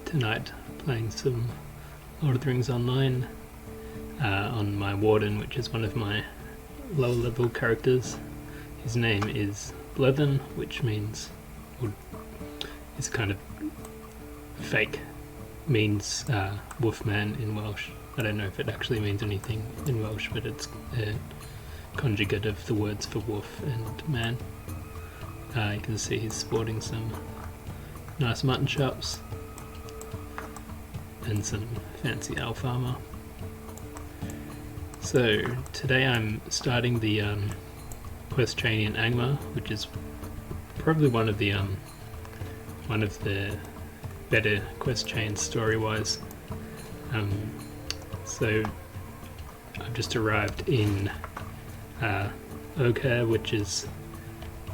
tonight playing some Lord of the Rings Online on my Warden, which is one of my lower level characters. His name is Bleiddwn, which means, or is kind of fake, means wolfman in Welsh. I don't know if it actually means anything in Welsh, but it's a conjugate of the words for wolf and man. You can see he's sporting some nice mutton chops and some fancy elf armor. So today I'm starting the quest chain in Angmar, which is probably one of the better quest chains story-wise. So I've just arrived in Aughaire, which is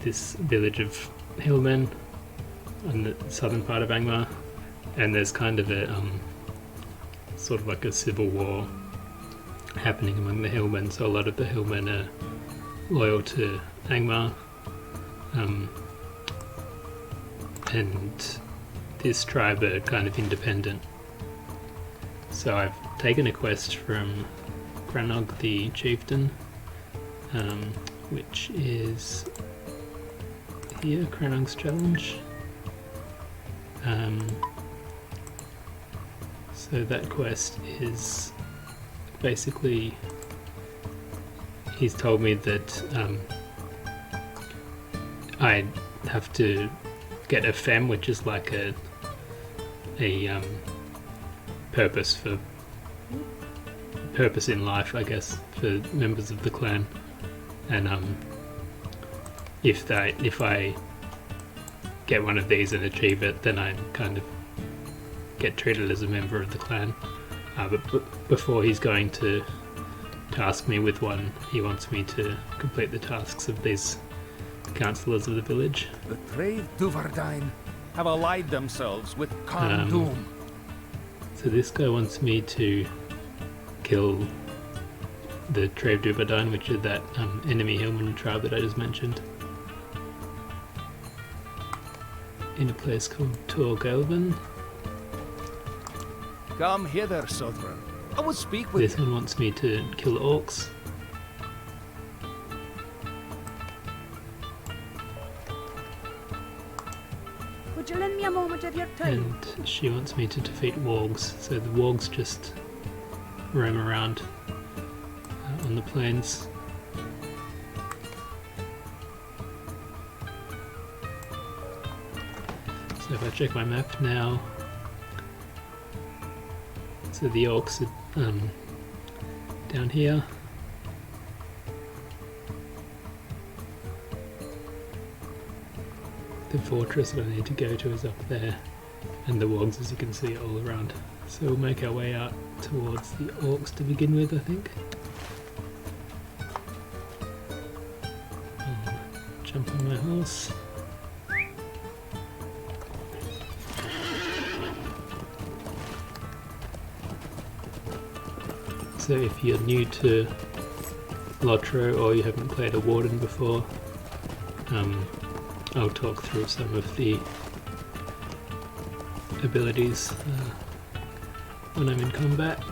this village of hillmen on the southern part of Angmar, and there's kind of a sort of like a civil war happening among the hillmen, so a lot of the hillmen are loyal to Angmar, and this tribe are kind of independent. So I've taken a quest from Crannog the chieftain, which is here, Crannog's challenge. So that quest is basically, he's told me that I have to get a fem, which is like a purpose in life, I guess, for members of the clan, and if I get one of these and achieve it, then I kind of get treated as a member of the clan. But before he's going to task me with one, he wants me to complete the tasks of these councillors of the village. The Trev the Warden have allied themselves with Khan Doom. So this guy wants me to kill the Trev the Warden, which is that enemy hillman tribe that I just mentioned, in a place called Tór Gailvin. Come hither, Southron. I will speak with This one wants me to kill Orcs. Would you lend me a moment of your time? And she wants me to defeat Wargs. So the Wargs just roam around on the plains. So if I check my map now, so the Orcs are down here. The fortress that I need to go to is up there, and the Wargs, as you can see, are all around. So we'll make our way out towards the Orcs to begin with, I think. I'll jump on my horse. So if you're new to LotRO or you haven't played a Warden before, I'll talk through some of the abilities when I'm in combat.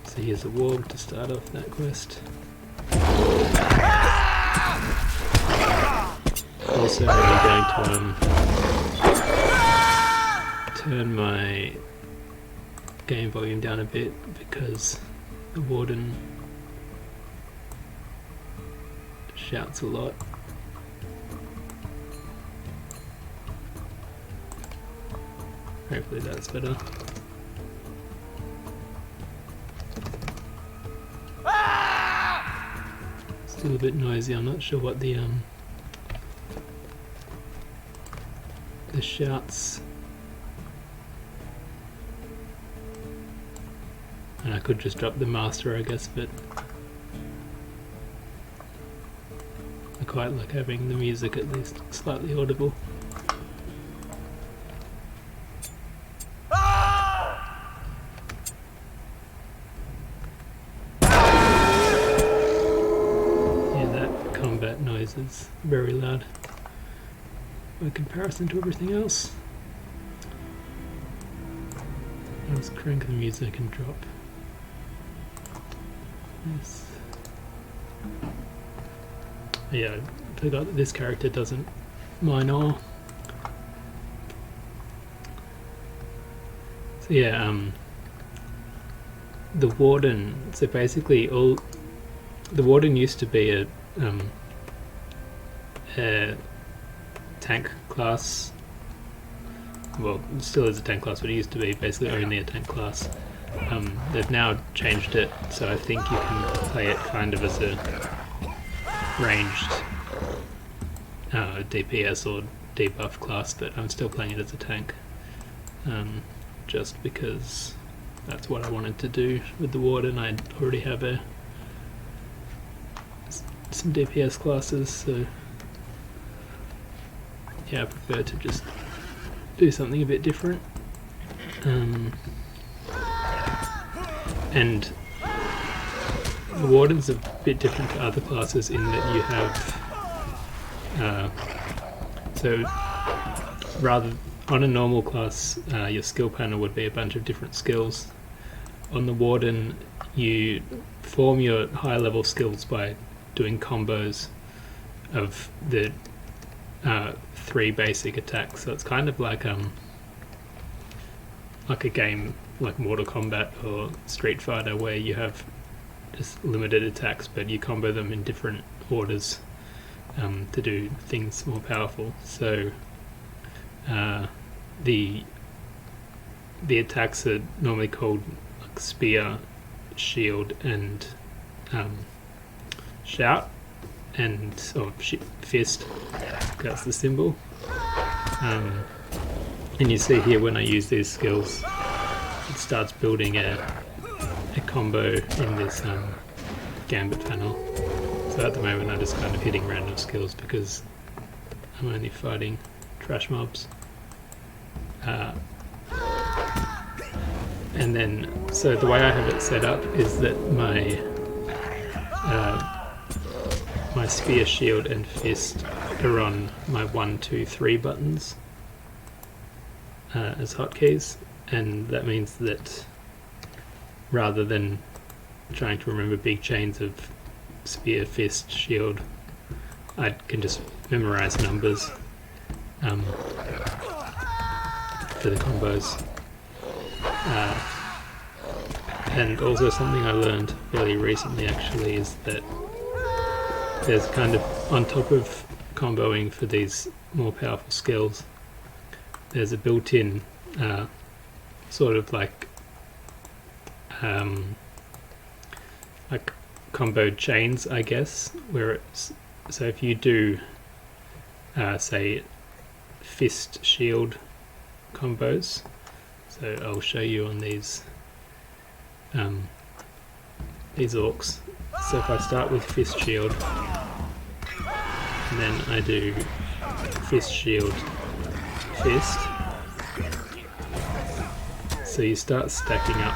So here's a warg to start off that quest. Also, I'm going to turn my game volume down a bit because the Warden shouts a lot. Hopefully that's better. Still a bit noisy. I'm not sure what the shouts, and I could just drop the master, I guess, but I quite like having the music at least slightly audible. is very loud by comparison to everything else. Let's crank the music and drop this. Yeah, I forgot that this character doesn't minor. So yeah, the Warden, so basically the Warden used to be a tank class. Well, it still is a tank class, but it used to be basically only a tank class. They've now changed it, so I think you can play it kind of as a ranged DPS or debuff class, but I'm still playing it as a tank, just because that's what I wanted to do with the Warden. I already have some DPS classes, so yeah, I prefer to just do something a bit different. And the Warden's a bit different to other classes in that you have so rather on a normal class your skill panel would be a bunch of different skills. On the Warden you form your high level skills by doing combos of the 3 basic attacks, so it's kind of like a game like Mortal Kombat or Street Fighter where you have just limited attacks but you combo them in different orders to do things more powerful. So the attacks are normally called like spear, shield and shout, and fist, that's the symbol. And you see here when I use these skills it starts building a combo in this gambit panel. So at the moment I'm just kind of hitting random skills because I'm only fighting trash mobs. And then, so the way I have it set up is that my spear, shield and fist are on my 1, 2, 3 buttons as hotkeys, and that means that rather than trying to remember big chains of spear, fist, shield, I can just memorize numbers for the combos. And also something I learned fairly recently actually is that there's kind of, on top of comboing for these more powerful skills, there's a built-in sort of like combo chains, I guess, where it's, so if you do say fist shield combos, so I'll show you on these orcs. So if I start with fist shield and then I do fist shield fist, so you start stacking up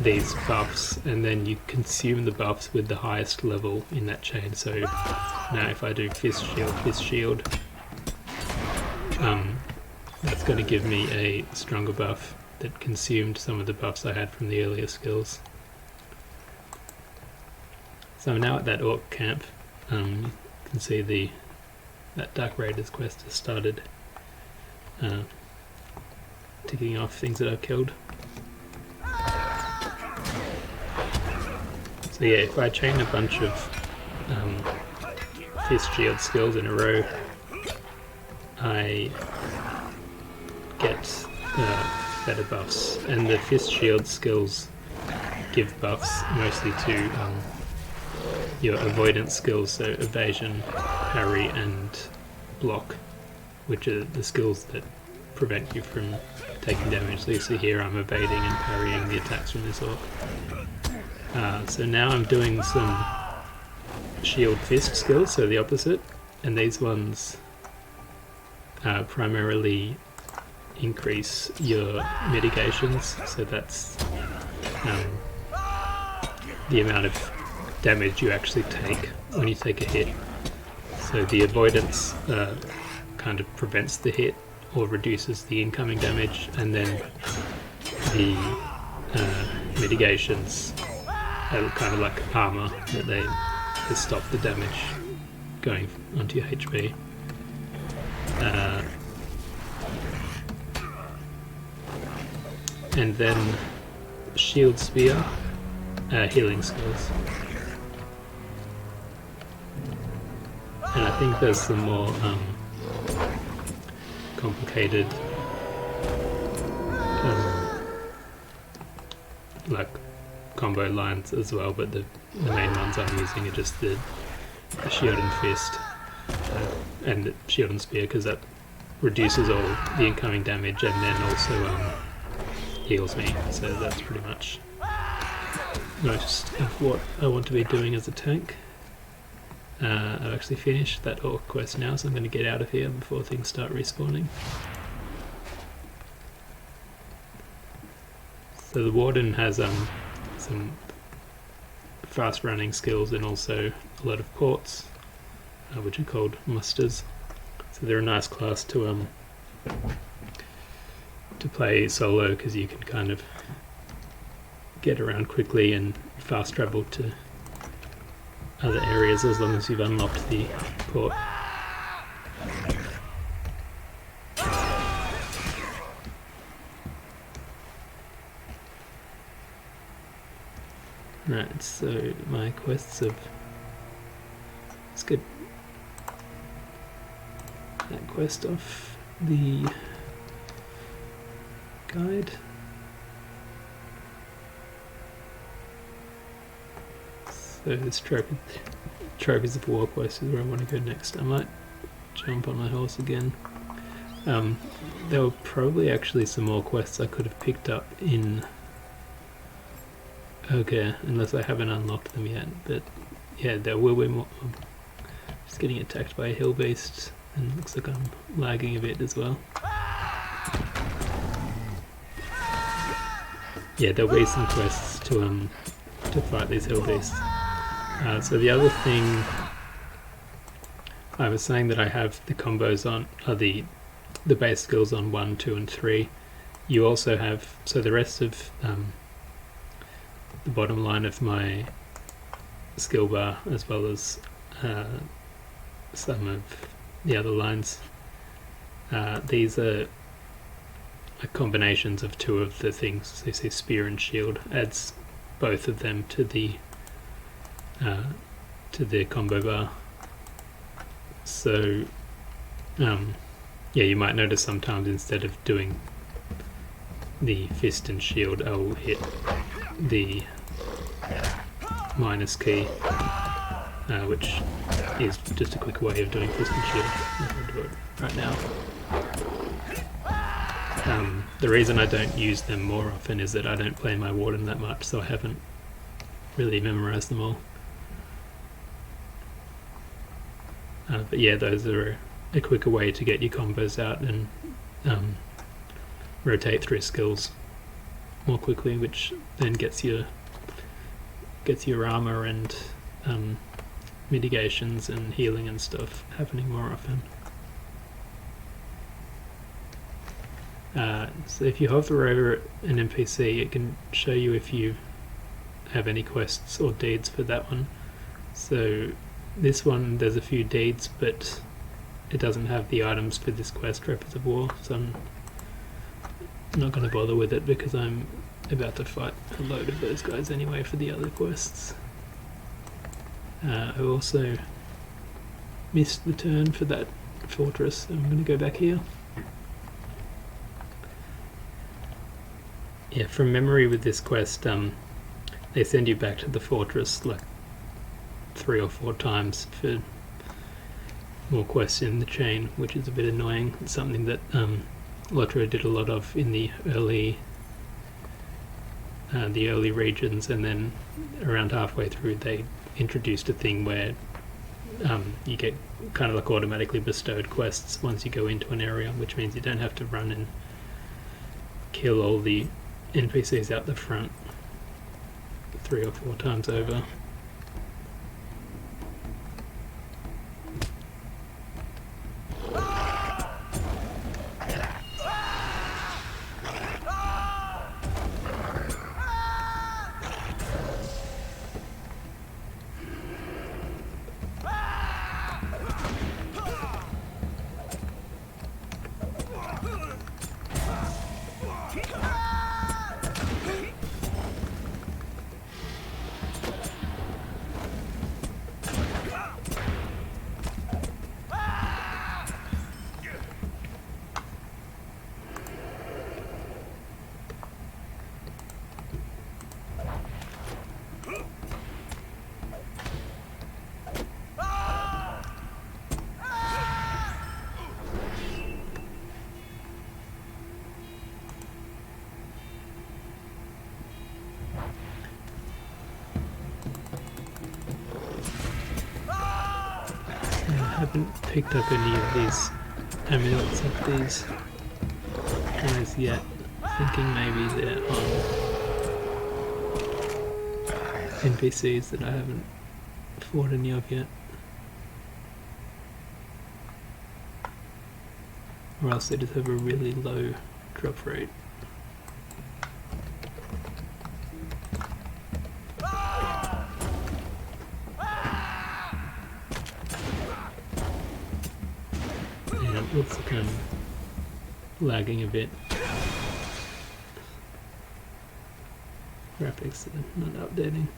these buffs and then you consume the buffs with the highest level in that chain. So now if I do fist shield, that's going to give me a stronger buff that consumed some of the buffs I had from the earlier skills. So I'm now at that orc camp. You can see that Dark Raiders quest has started ticking off things that I've killed. So yeah, if I chain a bunch of fist shield skills in a row, I get better buffs, and the fist shield skills give buffs mostly to your avoidance skills, so evasion, parry and block, which are the skills that prevent you from taking damage. So you see here I'm evading and parrying the attacks from this orc. So now I'm doing some shield fist skills, so the opposite, and these ones primarily increase your mitigations, so that's the amount of damage you actually take when you take a hit So the avoidance kind of prevents the hit or reduces the incoming damage, and then the mitigations are kind of like armor that they stop the damage going onto your HP. And then shield spear, healing skills. And I think there's some more complicated like combo lines as well, but the main ones I'm using are just the shield and fist and the shield and spear, because that reduces all the incoming damage and then also heals me, so that's pretty much most of what I want to be doing as a tank. I've actually finished that Orc quest now, so I'm going to get out of here before things start respawning. So the Warden has some fast running skills and also a lot of ports, which are called musters. So they're a nice class to play solo, because you can kind of get around quickly and fast travel to other areas as long as you've unlocked the port. Right, so my quests have... Let's get that quest off the guide. So this Trophies of War quest is where I want to go next. I might jump on my horse again. There were probably actually some more quests I could have picked up in Aughaire, unless I haven't unlocked them yet, but yeah, there will be more. I'm just getting attacked by a Hillbeast, and it looks like I'm lagging a bit as well. Yeah, there'll be some quests to fight these Hillbeasts. So the other thing, I was saying that I have the combos on, the base skills on 1, 2 and 3. You also have, so the rest of the bottom line of my skill bar, as well as some of the other lines, these are combinations of two of the things. So you see spear and shield adds both of them to the combo bar. So yeah, you might notice sometimes instead of doing the fist and shield, I'll hit the minus key, which is just a quick way of doing fist and shield. I'll do it right now. The reason I don't use them more often is that I don't play my Warden that much, so I haven't really memorized them all. But yeah, those are a quicker way to get your combos out and rotate through skills more quickly, which then gets your armor and mitigations and healing and stuff happening more often. So if you hover over an NPC, it can show you if you have any quests or deeds for that one. So this one, there's a few deeds, but it doesn't have the items for this quest, Trophies of War, so I'm not going to bother with it because I'm about to fight a load of those guys anyway for the other quests. I also missed the turn for that fortress, so I'm going to go back here. Yeah, from memory with this quest, they send you back to the fortress like 3 or 4 times for more quests in the chain, which is a bit annoying. It's something that LotRO did a lot of in the early regions, and then around halfway through they introduced a thing where you get kind of like automatically bestowed quests once you go into an area, which means you don't have to run and kill all the NPCs out the front 3 or 4 times over. haven't picked up any of these amulets of these guys yet, thinking maybe they're on NPCs that I haven't fought any of yet. Or else they just have a really low drop rate. Yeah, it looks like I'm lagging a bit. Graphics are not updating.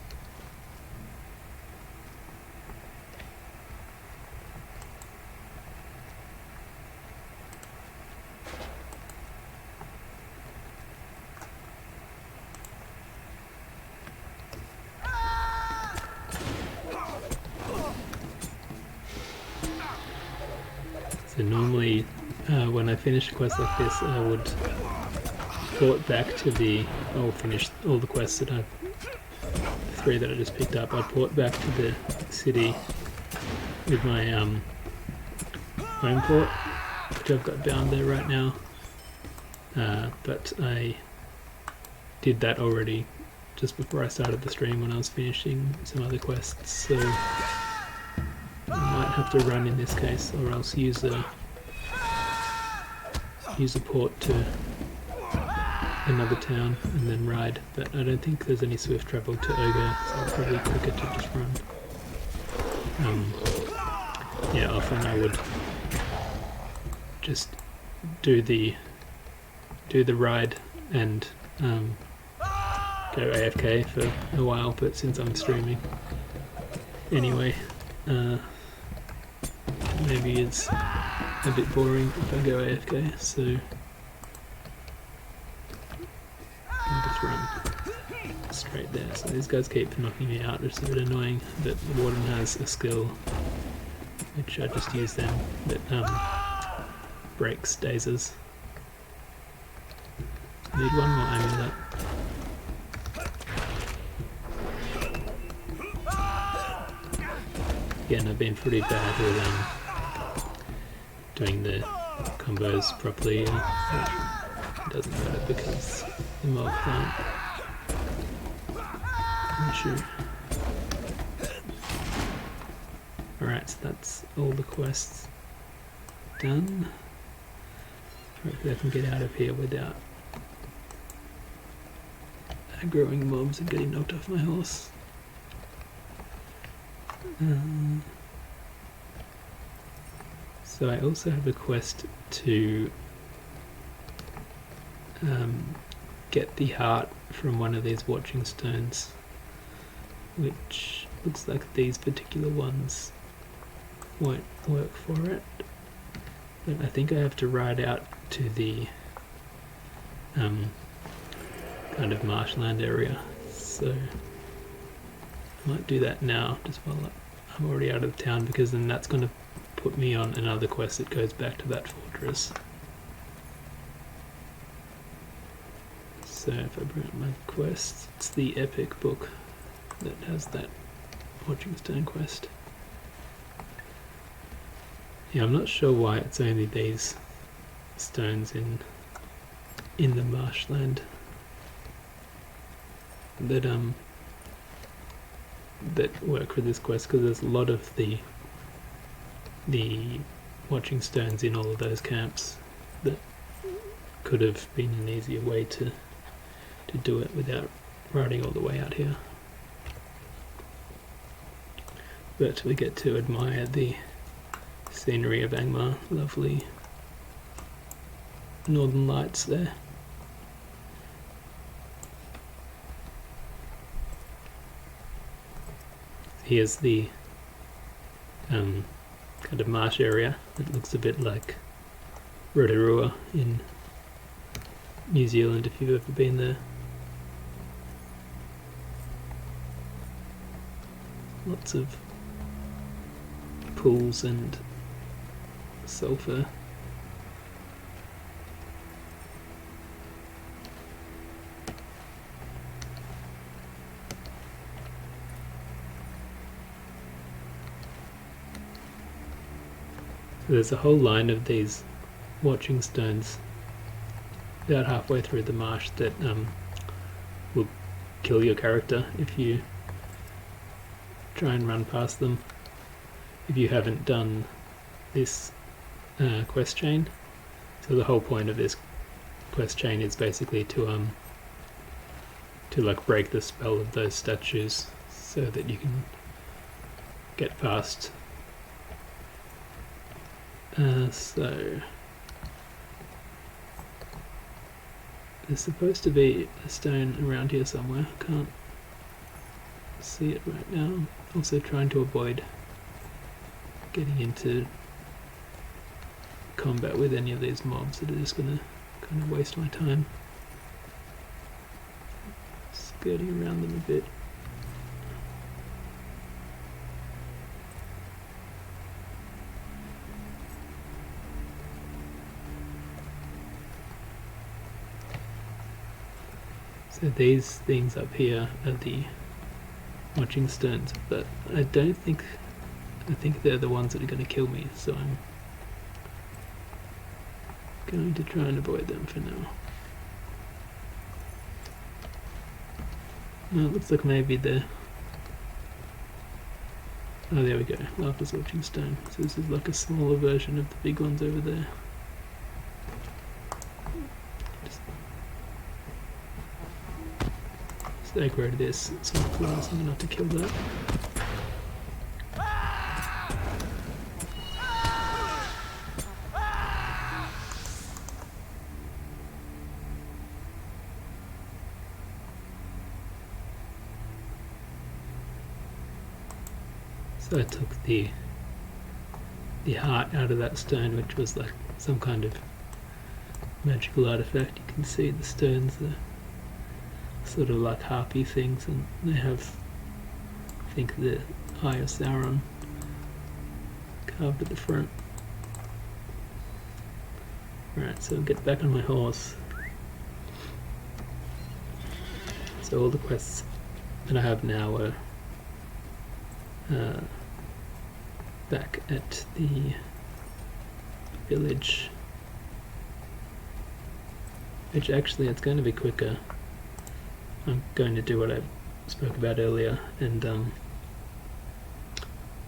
So normally when I finish a quest like this, I would port back to I'll finish all the quests that I've, 3 that I just picked up, I'd port back to the city with my home port, which I've got bound there right now, but I did that already just before I started the stream when I was finishing some other quests, so I might have to run in this case, or else use a port to another town and then ride, but I don't think there's any swift travel to Aughaire, so it's probably quicker to just run. Yeah, often I would just do the ride and go AFK for a while, but since I'm streaming anyway, maybe it's a bit boring if I go AFK, so I'll just run straight there. So these guys keep knocking me out, which is a bit annoying, but the Warden has a skill which I just use them that breaks dazes. Need one more amulet. Again, I've been pretty bad with doing the combos properly. It doesn't matter because the mobs aren't an issue. Alright, so that's all the quests done. Hopefully I can get out of here without aggroing mobs and getting knocked off my horse. So I also have a quest to get the heart from one of these watching stones, which looks like these particular ones won't work for it, but I think I have to ride out to the kind of marshland area, so I might do that now just while I'm already out of town, because then that's going to put me on another quest that goes back to that fortress. So if I bring up my quests, it's the epic book that has that watching stone quest. Yeah, I'm not sure why it's only these stones in the marshland that work for this quest, because there's a lot of the watching stones in all of those camps that could have been an easier way to do it without riding all the way out here. But we get to admire the scenery of Angmar, lovely northern lights there. Here's the kind of marsh area. It looks a bit like Rotorua in New Zealand if you've ever been there. Lots of pools and sulphur. So there's a whole line of these watching stones about halfway through the marsh that will kill your character if you try and run past them, if you haven't done this quest chain. So the whole point of this quest chain is basically to like break the spell of those statues so that you can get past. So there's supposed to be a stone around here somewhere. I can't see it right now. I'm also trying to avoid getting into combat with any of these mobs that are just going to kind of waste my time. Skirting around them a bit. So these things up here are the watching stones, but I think they're the ones that are going to kill me, so I'm going to try and avoid them for now. Well, it looks like maybe they're... Oh, there we go. Lapis watching stone. So this is like a smaller version of the big ones over there. Just aggro to this. It's not cool, so I'm going to have to kill that. So I took the heart out of that stone, which was like some kind of magical artifact. You can see the stones are sort of like harpy things, and they have, I think, the Eye of Sauron carved at the front. Right, so I'll get back on my horse. So all the quests that I have now are back at the village, which actually it's going to be quicker. I'm going to do what I spoke about earlier and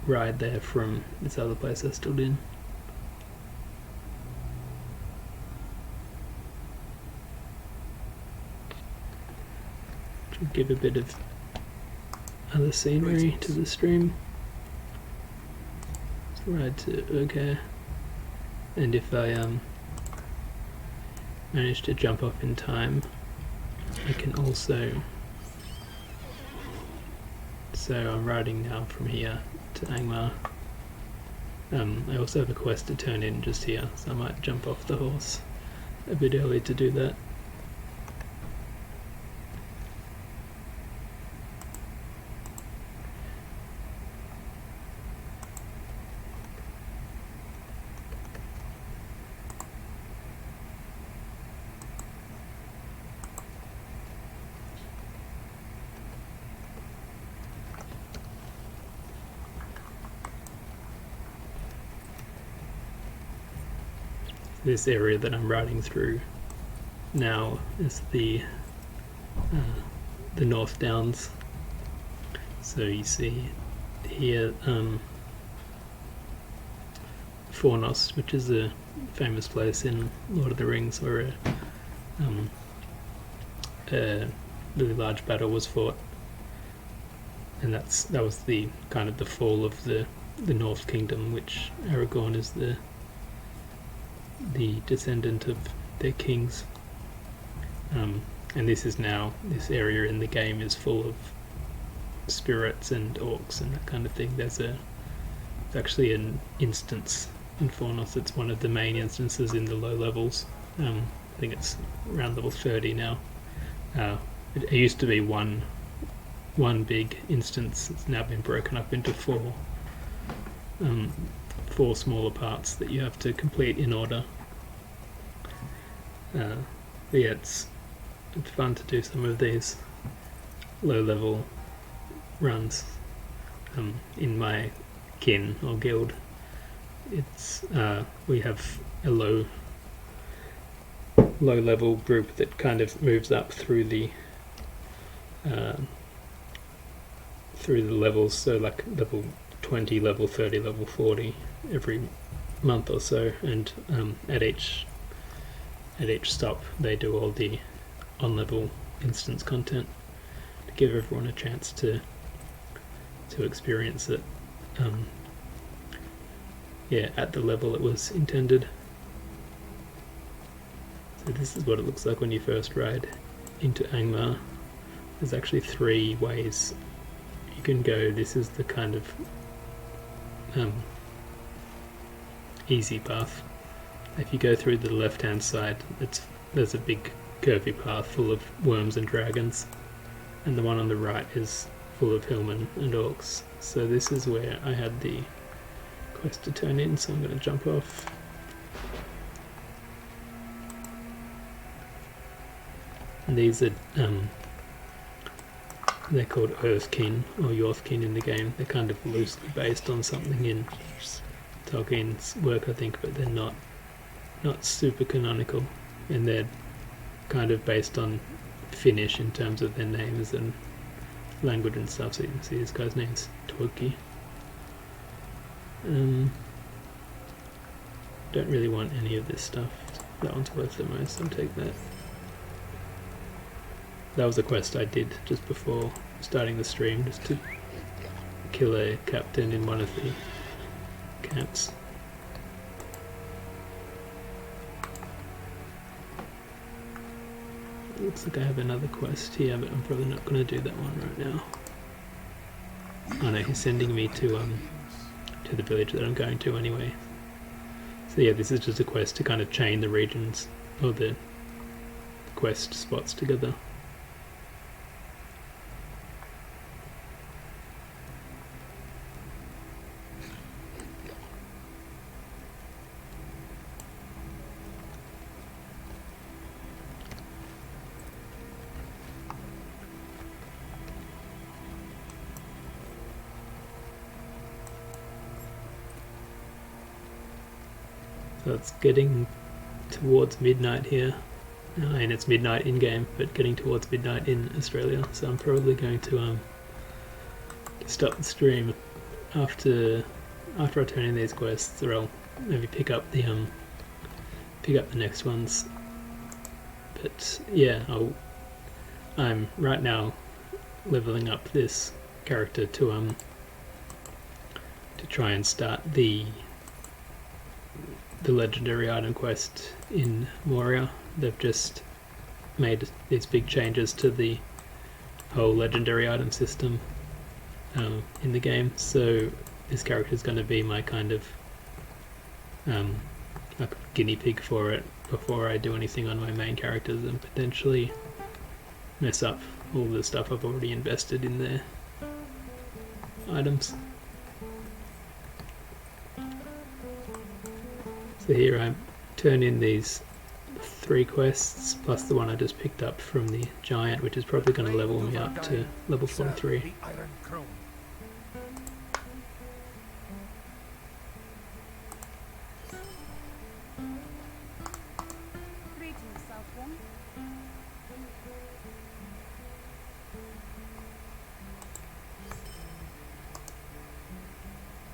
ride there from this other place I stood in. Which will give a bit of other scenery to the stream. So ride to Aughaire, and if I manage to jump off in time, I can also... So I'm riding now from here to Angmar. I also have a quest to turn in just here, so I might jump off the horse a bit early to do that. This area that I'm riding through now is the North Downs. So you see here Fornos, which is a famous place in Lord of the Rings where a really large battle was fought, and that was the kind of the fall of the North Kingdom, which Aragorn is the descendant of their kings, and this area in the game is full of spirits and orcs and that kind of thing. It's actually an instance in Fornos. It's one of the main instances in the low levels. I think it's around level 30 now. It used to be one big instance. It's now been broken up into four smaller parts that you have to complete in order. But yeah, it's fun to do some of these low level runs. In my kin or guild, it's we have a low level group that kind of moves up through the levels, so like level 20, level 30, level 40 every month or so, and at each stop they do all the on-level instance content to give everyone a chance to experience it at the level it was intended. So this is what it looks like when you first ride into Angmar. There's actually 3 ways you can go. This is the kind of easy path. If you go through the left hand side, there's a big curvy path full of worms and dragons, and the one on the right is full of hillmen and orcs. So this is where I had the quest to turn in, so I'm going to jump off. And these are they're called Earthkin or Yorthkin in the game. They're kind of loosely based on something in Tolkien's work, I think, but they're not super canonical, and they're kind of based on Finnish in terms of their names and language and stuff. So you can see this guy's name's Torki. Don't really want any of this stuff. That one's worth the most, I'll take that. That was a quest I did just before starting the stream, just to kill a captain in one of the camps. It looks like I have another quest here, but I'm probably not going to do that one right now. Oh no, he's sending me to the village that I'm going to anyway. So yeah, this is just a quest to kind of chain the regions, or the quest spots together. So it's getting towards midnight here, and it's midnight in game, but getting towards midnight in Australia. So I'm probably going to stop the stream after I turn in these quests, or I'll maybe pick up the next ones. But yeah, I'm right now leveling up this character to try and start the legendary item quest in Moria. They've just made these big changes to the whole legendary item system in the game, so this character is going to be my kind of like guinea pig for it before I do anything on my main characters, and potentially mess up all the stuff I've already invested in their items. So here I turn in these 3 quests, plus the one I just picked up from the giant, which is probably going to level me up to level 43.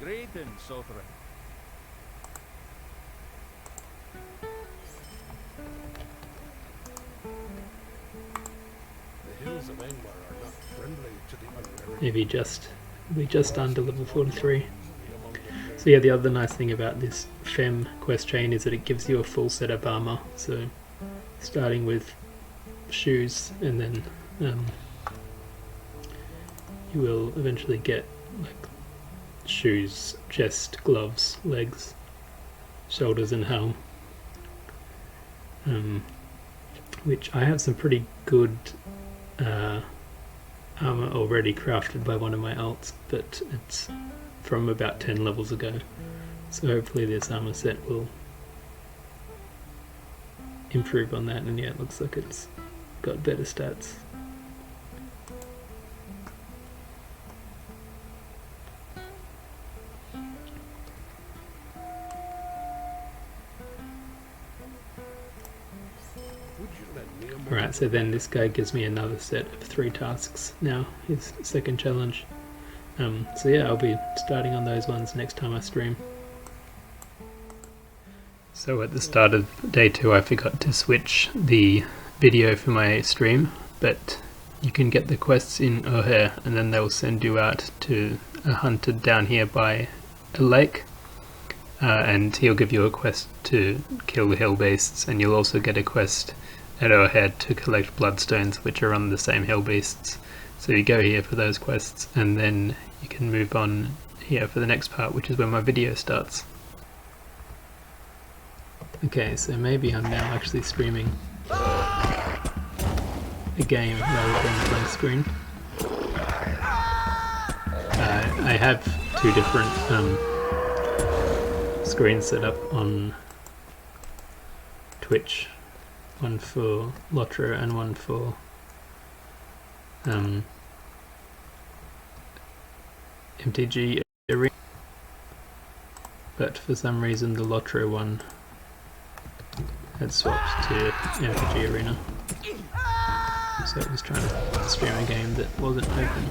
Greetings, Sothra. The hills of Angmar are not friendly to the unwary. Maybe just under level 43. So yeah, the other nice thing about this Fem quest chain is that it gives you a full set of armor. So starting with shoes, and then you will eventually get like shoes, chest, gloves, legs, shoulders and helm. Which I have some pretty good armor already crafted by one of my alts, but it's from about 10 levels ago, so hopefully this armor set will improve on that, and yeah, it looks like it's got better stats. Alright, so then this guy gives me another set of 3 tasks now, his second challenge. So yeah, I'll be starting on those ones next time I stream. So at the start of day 2 I forgot to switch the video for my stream, but you can get the quests in Aughaire and then they'll send you out to a hunter down here by a lake, and he'll give you a quest to kill the Hillbeasts, and you'll also get a quest at Aughaire to collect bloodstones, which are on the same Hillbeasts. So you go here for those quests and then you can move on here for the next part, which is when my video starts. Okay, so maybe I'm now actually streaming a game rather than a blank screen. I have 2 different screens set up on Twitch, one for LotRO and one for MTG Arena, but for some reason the LotRO one had swapped to MTG Arena, so I was trying to stream a game that wasn't open.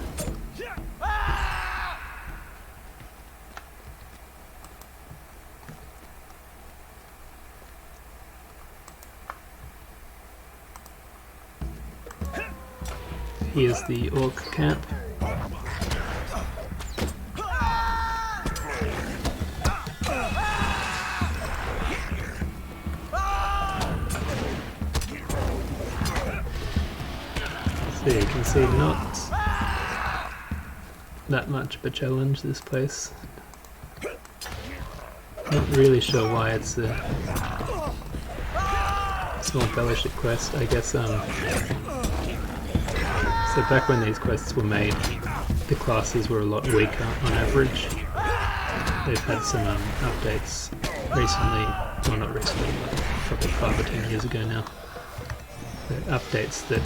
Here's the Orc camp. So you can see not that much of a challenge, this place. Not really sure why it's a small fellowship quest, I guess. So back when these quests were made, the classes were a lot weaker on average. They've had some updates recently, well not recently, but probably 5 or 10 years ago now. The updates that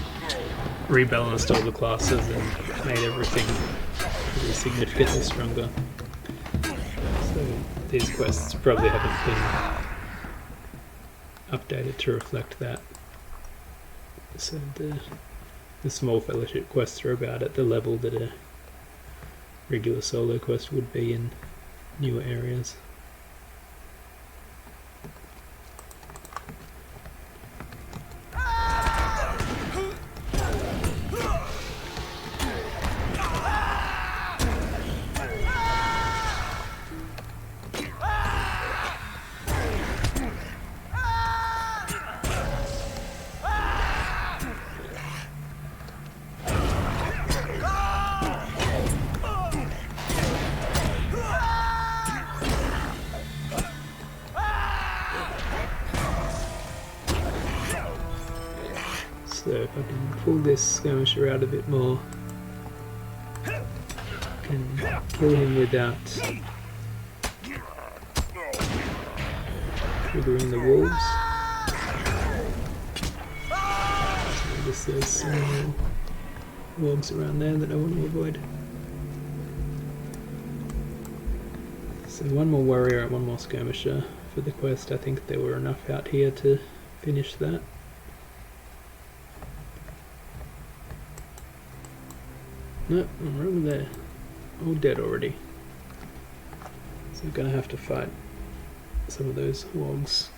rebalanced all the classes and made everything really significantly stronger. So these quests probably haven't been updated to reflect that. So the small fellowship quests are about at the level that a regular solo quest would be in newer areas. So if I can pull this skirmisher out a bit more, I can kill him without triggering the wolves. So I guess there's some more wargs around there that I want to avoid. So one more warrior and one more skirmisher for the quest. I think there were enough out here to finish that. No, I'm wrong there. All dead already. So I'm gonna have to fight some of those wargs.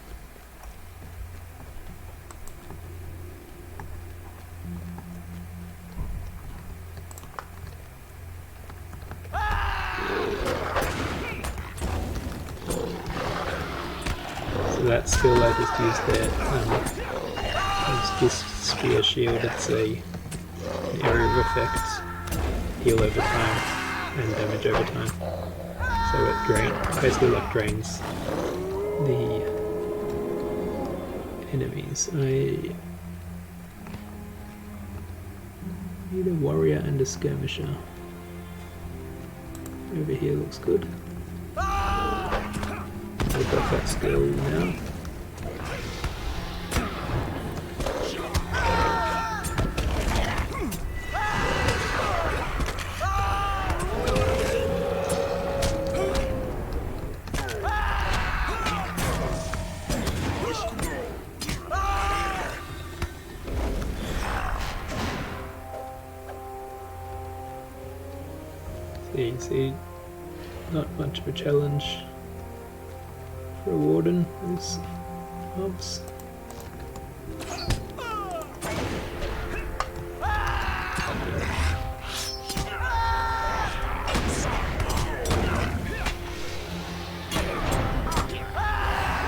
So that skill I just used there is just spear shield. It's an area of effect. Heal over time and damage over time. So it basically like drains the enemies. I need a warrior and a skirmisher. Over here looks good. I've got that skill now. So you can see, not much of a challenge for a warden, these mobs.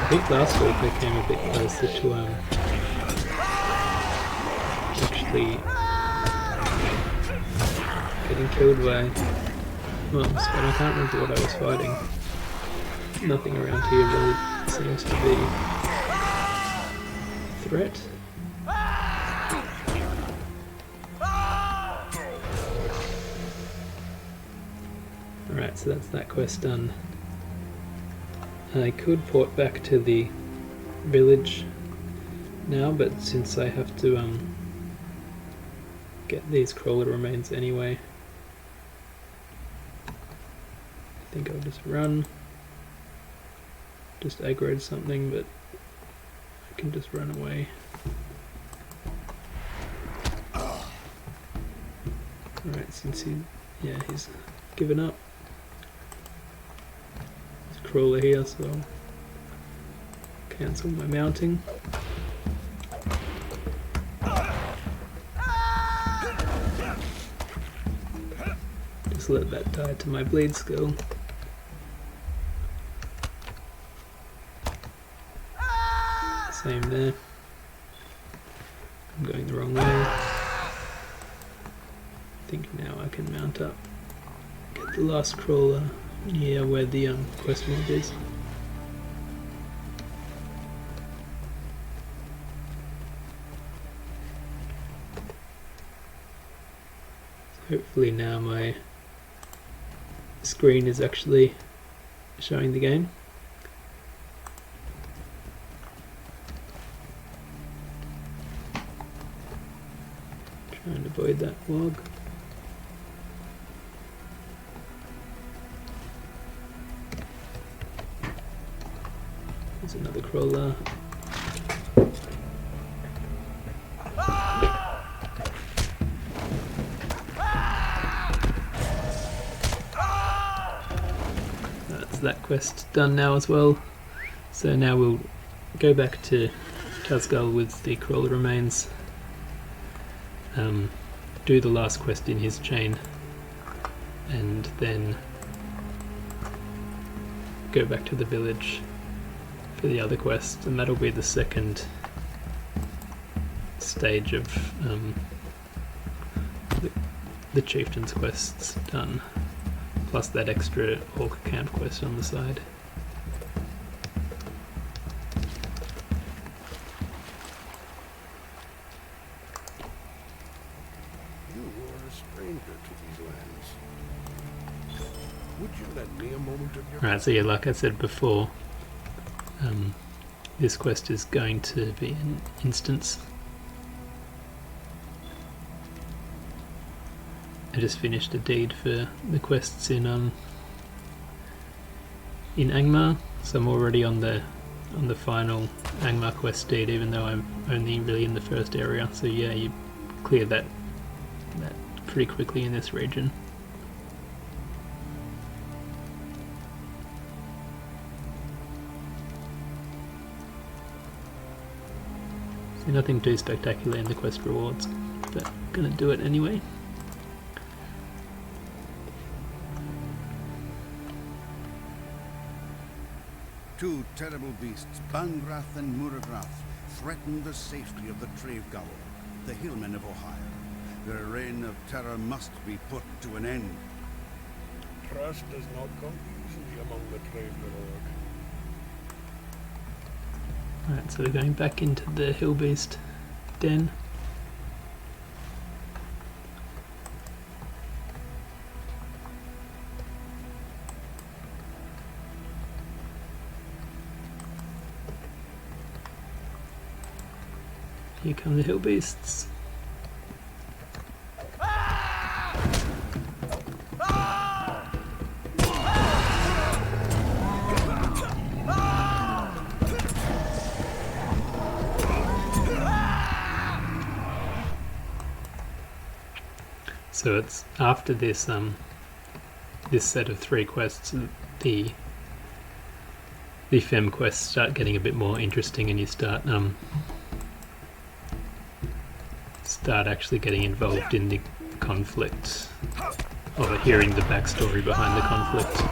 I think last week I came a bit closer to actually getting killed by mobs, but I can't remember what I was fighting. Nothing around here really seems to be a threat. Alright, so that's that quest done. I could port back to the village now, but since I have to get these crawler remains anyway, I think I'll just run. Just aggroed something, but I can just run away. Alright, since he's given up. There's a crawler here, so I'll cancel my mounting. Just let that die to my bleed skill. Same there. I'm going the wrong way. I think now I can mount up. Get the last crawler near where the quest mob is. So hopefully now my screen is actually showing the game. Try and avoid that warg. There's another crawler. That's that quest done now as well. So now we'll go back to Tazgal with the crawler remains. Do the last quest in his chain, and then go back to the village for the other quest, and that'll be the second stage of the chieftain's quests done, plus that extra orc camp quest on the side. Right, so yeah, like I said before, this quest is going to be an instance. I just finished a deed for the quests in Angmar, so I'm already on the final Angmar quest deed, even though I'm only really in the first area. So yeah, you clear that pretty quickly in this region. So nothing too spectacular in the quest rewards, but gonna do it anyway. Two terrible beasts, Bangrath and Muragrath, threaten the safety of the Trev Gallorg, the hillmen of Aughaire. Their reign of terror must be put to an end. Trust does not come easily among the Trev Gallorg. Alright, so we're going back into the Hillbeast den. Here come the Hillbeasts. So it's after this this set of 3 quests, the Fem quests start getting a bit more interesting, and you start actually getting involved in the conflict, or hearing the backstory behind the conflict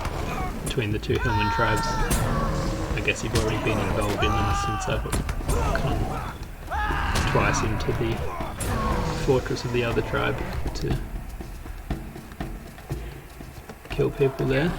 between the 2 Hillman tribes. I guess you've already been involved in them since I've come twice into the fortress of the other tribe to kill people there.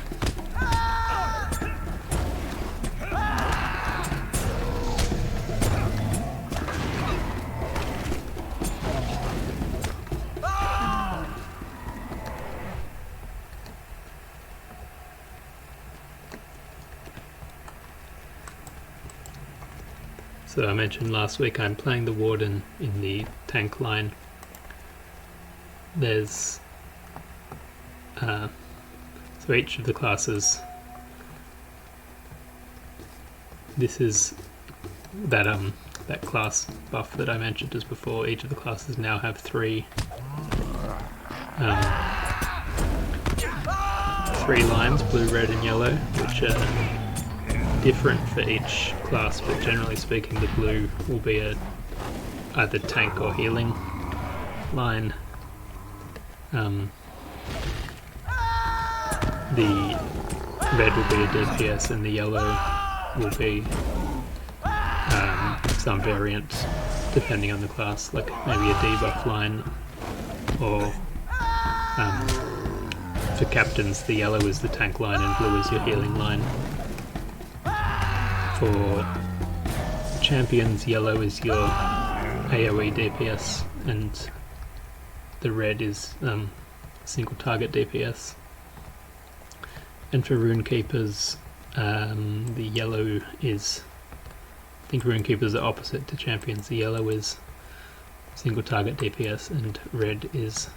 So I mentioned last week I'm playing the Warden in the tank line. There's so each of the classes, this is that class buff that I mentioned just before. Each of the classes now have 3 lines, blue, red and yellow, which are different for each class, but generally speaking the blue will be either tank or healing line. The red will be a DPS and the yellow will be some variant depending on the class, like maybe a debuff line, or for captains the yellow is the tank line and blue is your healing line. For champions, yellow is your AoE DPS and the red is single target DPS. And for runekeepers, the yellow is, I think runekeepers are opposite to champions. The yellow is single target DPS and red is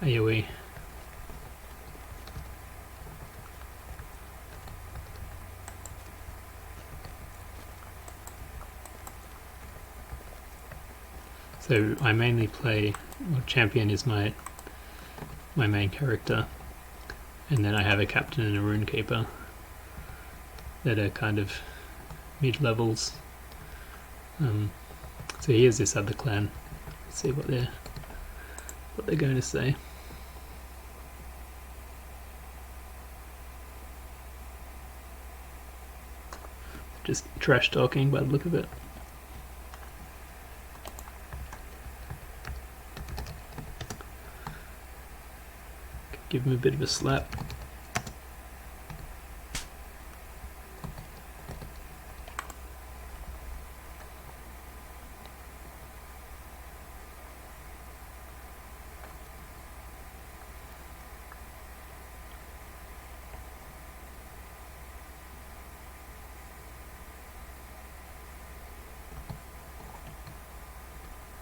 AoE. So I mainly play, well, champion is my main character, and then I have a captain and a runekeeper that are kind of mid-levels. So here's this other clan. Let's see what they're going to say. Just trash talking by the look of it. Give him a bit of a slap.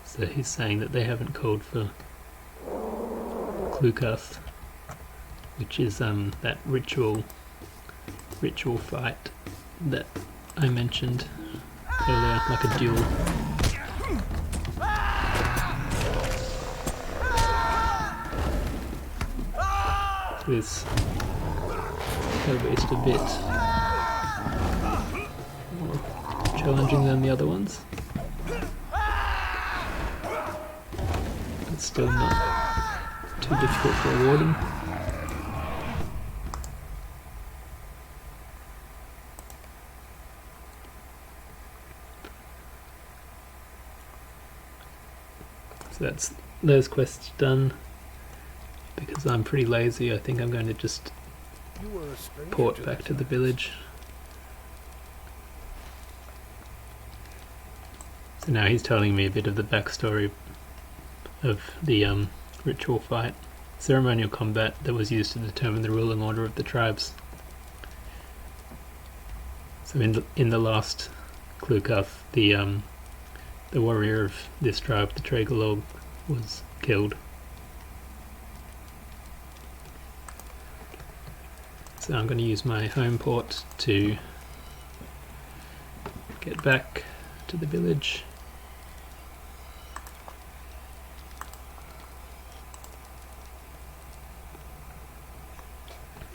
So he's saying that they haven't called for Clúcath, which is that ritual fight that I mentioned earlier, like a duel. So this Hillbeast a bit more challenging than the other ones. It's still not too difficult for a warden. So that's those quests done. Because I'm pretty lazy, I think I'm going to just port back to the village. So now he's telling me a bit of the backstory of the ritual fight. Ceremonial combat that was used to determine the ruling order of the tribes. So in the last Clúcath, the warrior of this tribe, the Trev Gallorg, was killed. So I'm going to use my home port to get back to the village.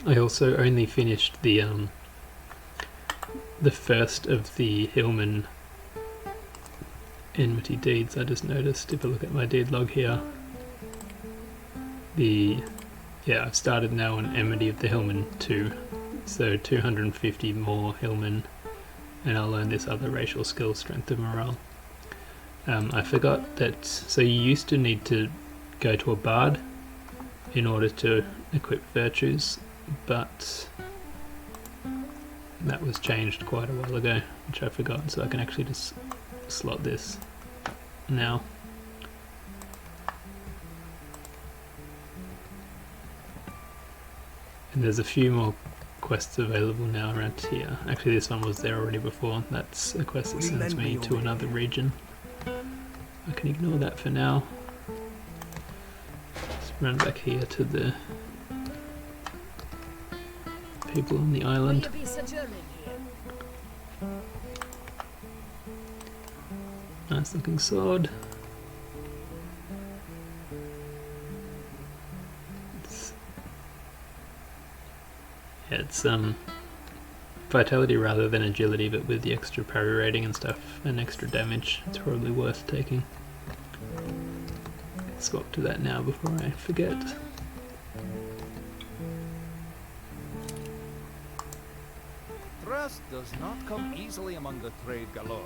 I also only finished the first of the Hillman enmity deeds. I just noticed, if I look at my deed log here, I've started now on Enmity of the Hillman 2, so 250 more Hillman, and I'll learn this other racial skill, Strength of Morale. I forgot that, so you used to need to go to a bard in order to equip virtues, but that was changed quite a while ago, which I forgot, so I can actually just slot this now. And there's a few more quests available now around here. Actually, this one was there already before. That's a quest that sends me to another region. I can ignore that for now. Let's run back here to the people on the island. Nice looking sword. It's vitality rather than agility, but with the extra parry rating and stuff and extra damage, it's probably worth taking. Swap to that now before I forget. Trust does not come easily among the Trev Gallorg.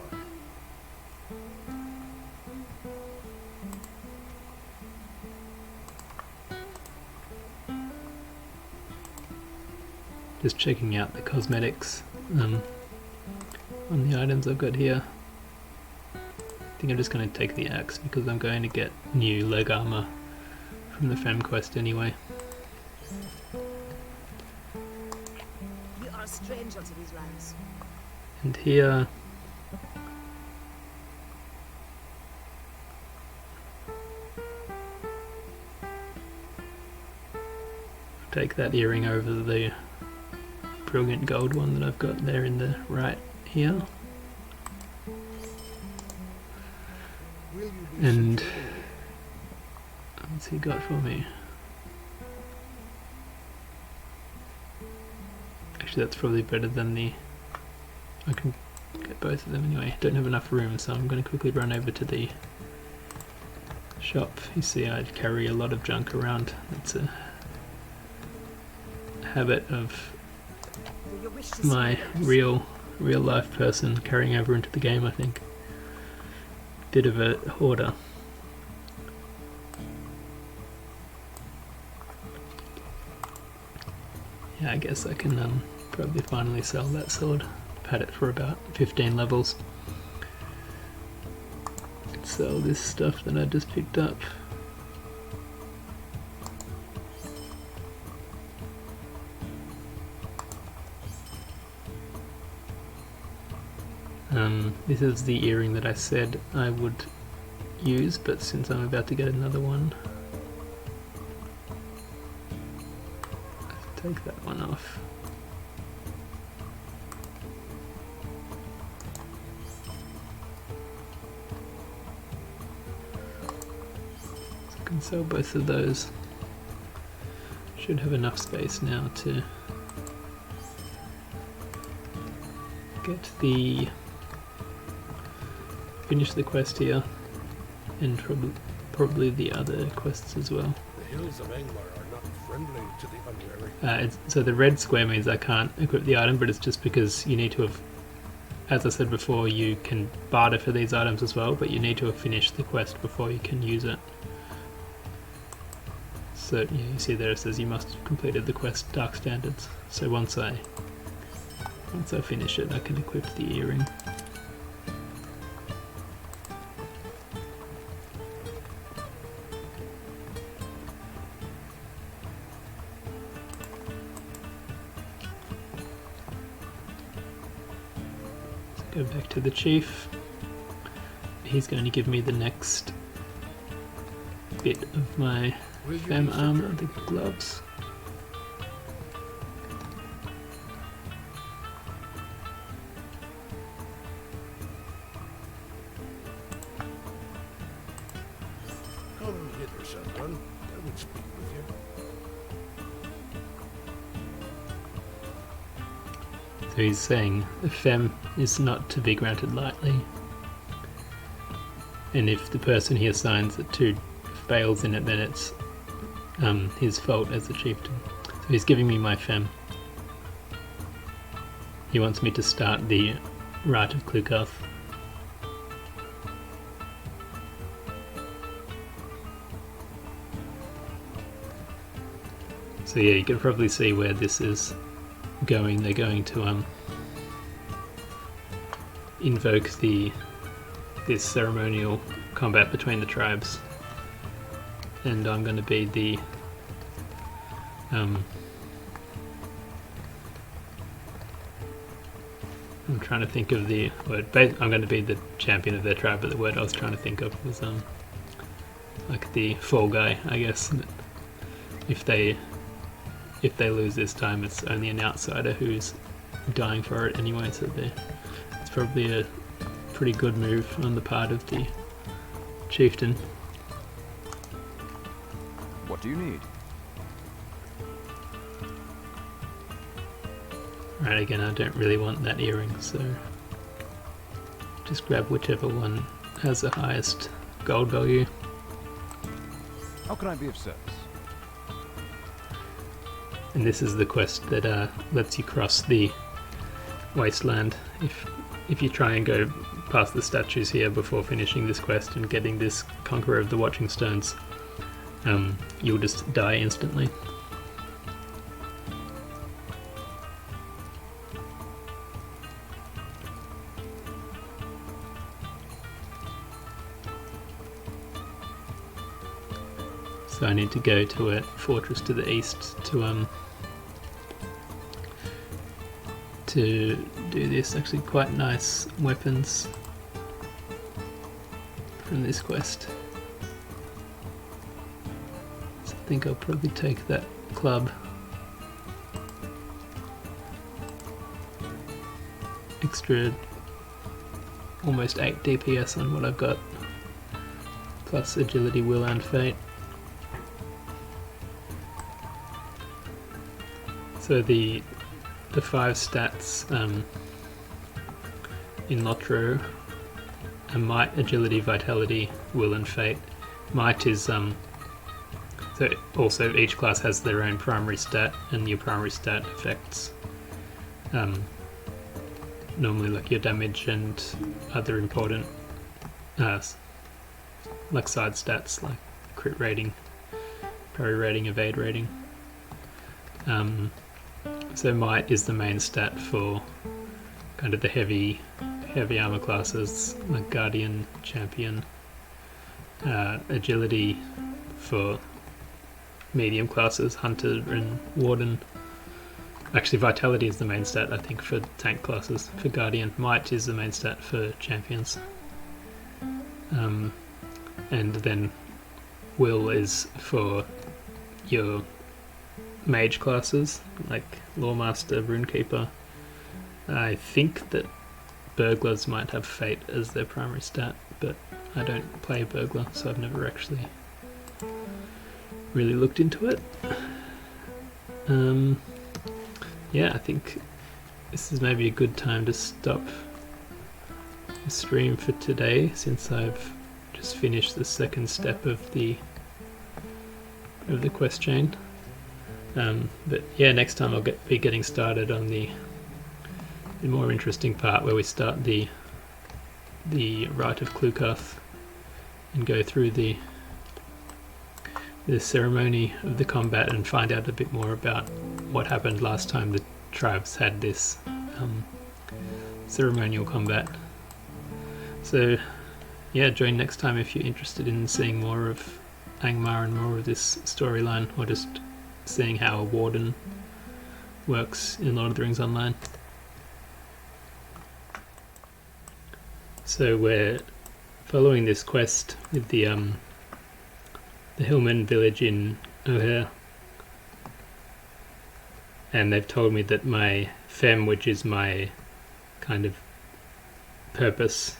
Just checking out the cosmetics on the items I've got here. I think I'm just going to take the axe because I'm going to get new leg armor from the Fem quest anyway. You are a stranger to these lands. And here take that earring over the brilliant gold one that I've got there in the right here. And what's he got for me? Actually, that's probably better than the... I can get both of them anyway. Don't have enough room, so I'm going to quickly run over to the shop. You see, I carry a lot of junk around. It's a habit of my real life person carrying over into the game, I think. Bit of a hoarder. Yeah, I guess I can probably finally sell that sword. I've had it for about 15 levels. Sell this stuff that I just picked up. This is the earring that I said I would use, but since I'm about to get another one, let's take that one off. So I can sell both of those. Should have enough space now to get the... finish the quest here, and probably the other quests as well. The hills of Angmar are not friendly to the unwary. So the red square means I can't equip the item, but it's just because you need to have, as I said before, you can barter for these items as well, but you need to have finished the quest before you can use it. So yeah, you see there it says you must have completed the quest Dark Standards. So once I finish it, I can equip the earring. Go back to the chief. He's going to give me the next bit of my fem armor, the gloves. Come hither, someone. I would speak with you. So he's saying the femme is not to be granted lightly, and if the person he assigns it to fails in it, then it's his fault as a chieftain. So he's giving me my femme. He wants me to start the Rite of Clúcath. So yeah, you can probably see where this is going. They're going to invoke this ceremonial combat between the tribes, and I'm going to be the I'm trying to think of the word. I'm going to be the champion of their tribe, but the word I was trying to think of was like the fall guy, I guess. If they lose this time, it's only an outsider who's dying for it anyway, so it's probably a pretty good move on the part of the chieftain. What do you need? Right, again, I don't really want that earring, so just grab whichever one has the highest gold value. How can I be of service? And this is the quest that lets you cross the wasteland. If you try and go past the statues here before finishing this quest and getting this Conqueror of the Watching Stones, you'll just die instantly. So I need to go to a fortress to the east to do this. Actually quite nice weapons from this quest. So I think I'll probably take that club. Extra almost 8 DPS on what I've got, plus agility, will and fate. So the 5 stats in LotRO are Might, Agility, Vitality, Will and Fate. Might is so also each class has their own primary stat, and your primary stat affects normally like your damage and other important like side stats like crit rating, parry rating, evade rating. So Might is the main stat for kind of the heavy armor classes like Guardian, Champion. Agility for medium classes, Hunter and Warden. Actually, Vitality is the main stat, I think, for tank classes. For Guardian, Might is the main stat for Champions. And then Will is for your mage classes, like Lawmaster, Runekeeper. I think that Burglars might have Fate as their primary stat, but I don't play Burglar, so I've never actually really looked into it. Yeah, I think this is maybe a good time to stop the stream for today, since I've just finished the second step of the quest chain. But yeah, next time I'll be getting started on the more interesting part where we start the Rite of Clúcath and go through the ceremony of the combat and find out a bit more about what happened last time the tribes had this ceremonial combat. So yeah, join next time if you're interested in seeing more of Angmar and more of this storyline, or just seeing how a warden works in Lord of the Rings Online. So we're following this quest with the Hillman village in Aughaire, and they've told me that my femme, which is my kind of purpose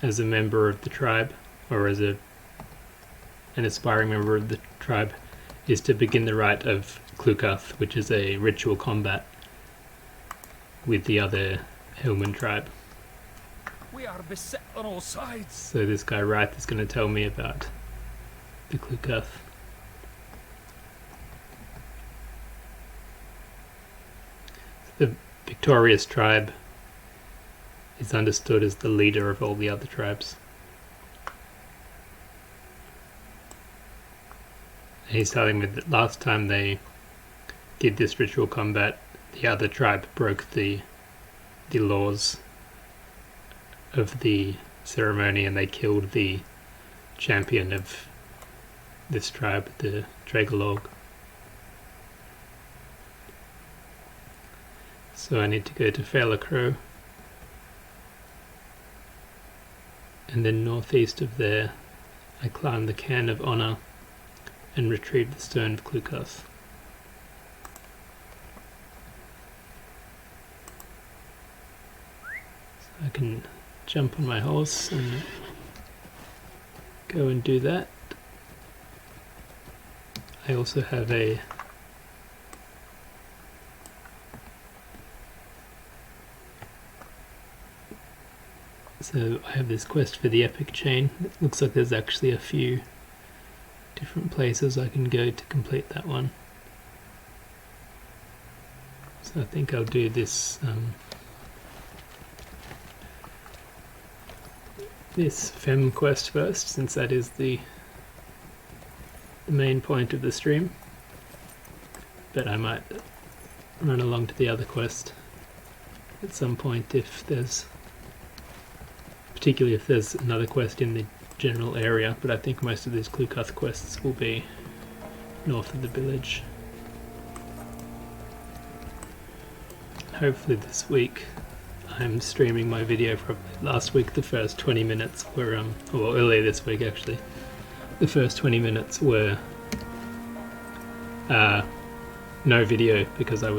as a member of the tribe, or as an aspiring member of the tribe, is to begin the Rite of Clúcath, which is a ritual combat with the other Hillman tribe. We are beset on all sides. So this guy Rite is going to tell me about the Clúcath. The victorious tribe is understood as the leader of all the other tribes. He's telling me that last time they did this ritual combat, the other tribe broke the laws of the ceremony and they killed the champion of this tribe, the Trev Gallorg. So I need to go to LotRO, and then northeast of there I climb the Cairn of Honour and retrieve the Stone of Clúcath. So I can jump on my horse and go and do that. I also have a I have this quest for the epic chain. It looks like there's actually a few different places I can go to complete that one. So I think I'll do this this Fem quest first, since that is the main point of the stream. But I might run along to the other quest at some point particularly if there's another quest in the general area, but I think most of these Clúcath quests will be north of the village. Hopefully this week I'm streaming my video. Probably last week the first 20 minutes were, well, earlier this week actually, the first 20 minutes were no video because I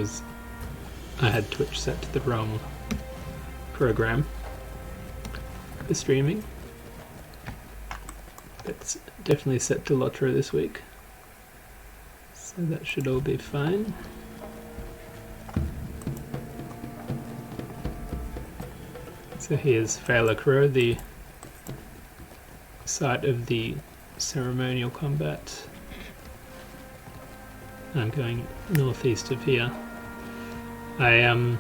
had Twitch set to the wrong program for streaming. It's definitely set to LotRO this week, so that should all be fine. So here's LotRO, the site of the ceremonial combat. I'm going northeast of here. I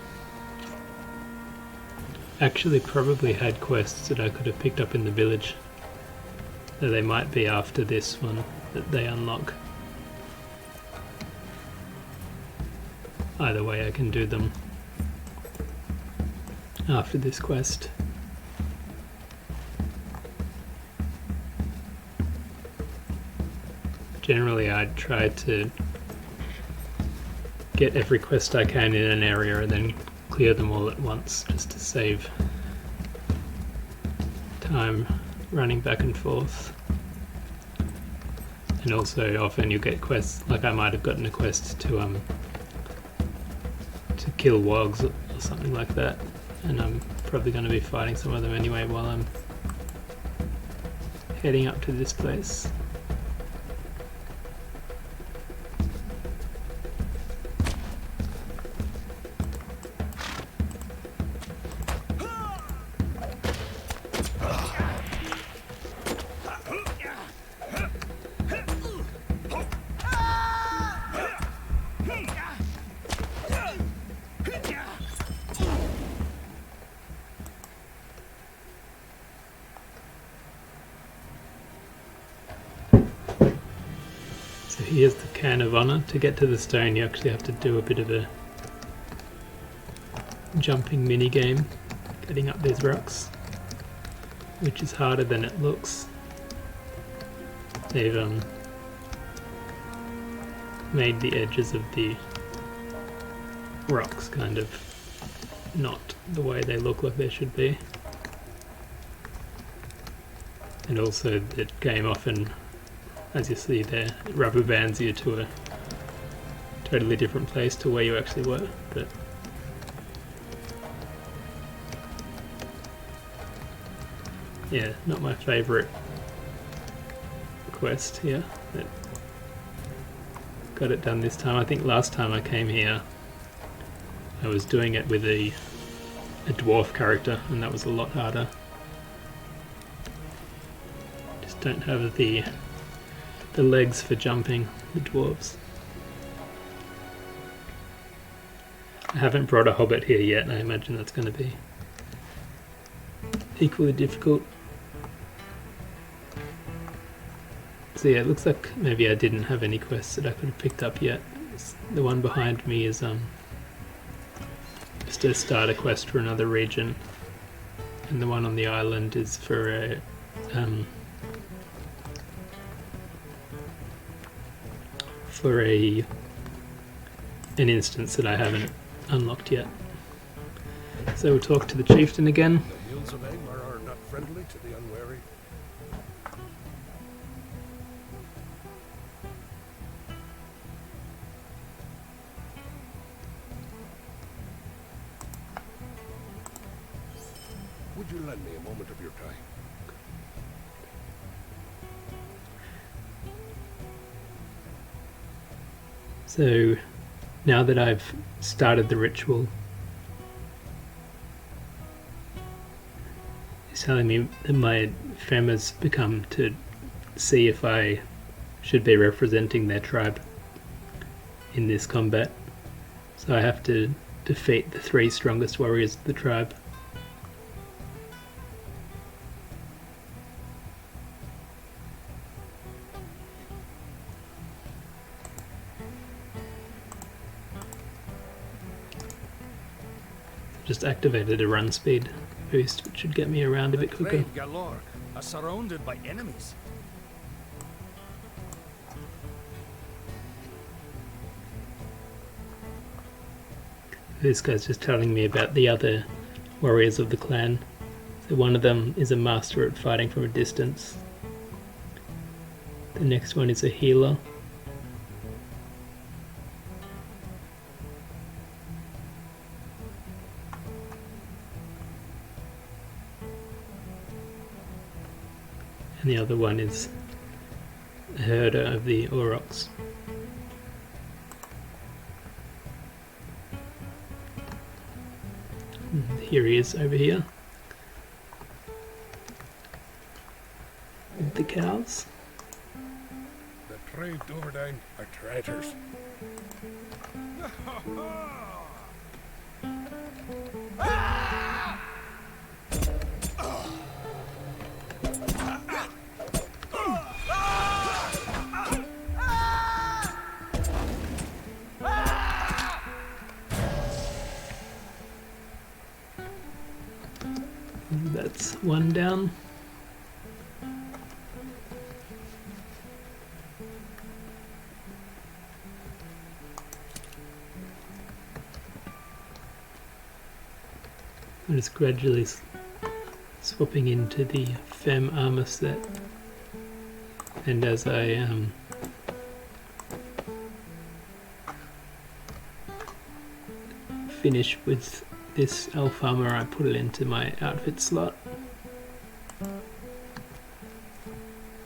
actually probably had quests that I could have picked up in the village, though they might be after this one that they unlock. Either way I can do them after this quest. Generally I'd try to get every quest I can in an area and then clear them all at once, just to save time running back and forth. And also often you get quests, like I might have gotten a quest to kill Wargs or something like that, and I'm probably going to be fighting some of them anyway while I'm heading up to this place. Here's the Cairn of Honour. To get to the stone you actually have to do a bit of a jumping mini game getting up these rocks, which is harder than it looks. They've made the edges of the rocks kind of not the way they look like they should be. And also the game often, as you see there, it rubber bands you to a totally different place to where you actually were. But yeah, not my favourite quest here, but got it done this time. I think last time I came here I was doing it with a dwarf character, and that was a lot harder. Just don't have the legs for jumping, the dwarves. I haven't brought a hobbit here yet, I imagine that's going to be equally difficult. So yeah, it looks like maybe I didn't have any quests that I could have picked up yet. The one behind me is just a starter quest for another region, and the one on the island is for a an instance that I haven't unlocked yet. So we'll talk to the chieftain again. The hills of Angmar are not friendly to the unwary. Would you lend me a moment of your time? So now that I've started the ritual, it's telling me that my fam has become to see if I should be representing their tribe in this combat. So I have to defeat the 3 strongest warriors of the tribe. Just activated a run speed boost, which should get me around a bit quicker. Trev Gallorg are surrounded by enemies. This guy's just telling me about the other warriors of the clan. So one of them is a master at fighting from a distance. The next one is a healer. And the other one is a herder of the Orcs. And here he is over here with the cows. The Trev Gallorg are traitors. That's one down. I'm just gradually swapping into the Fem armor set, and as I finish with this elf armor, I put it into my outfit slot.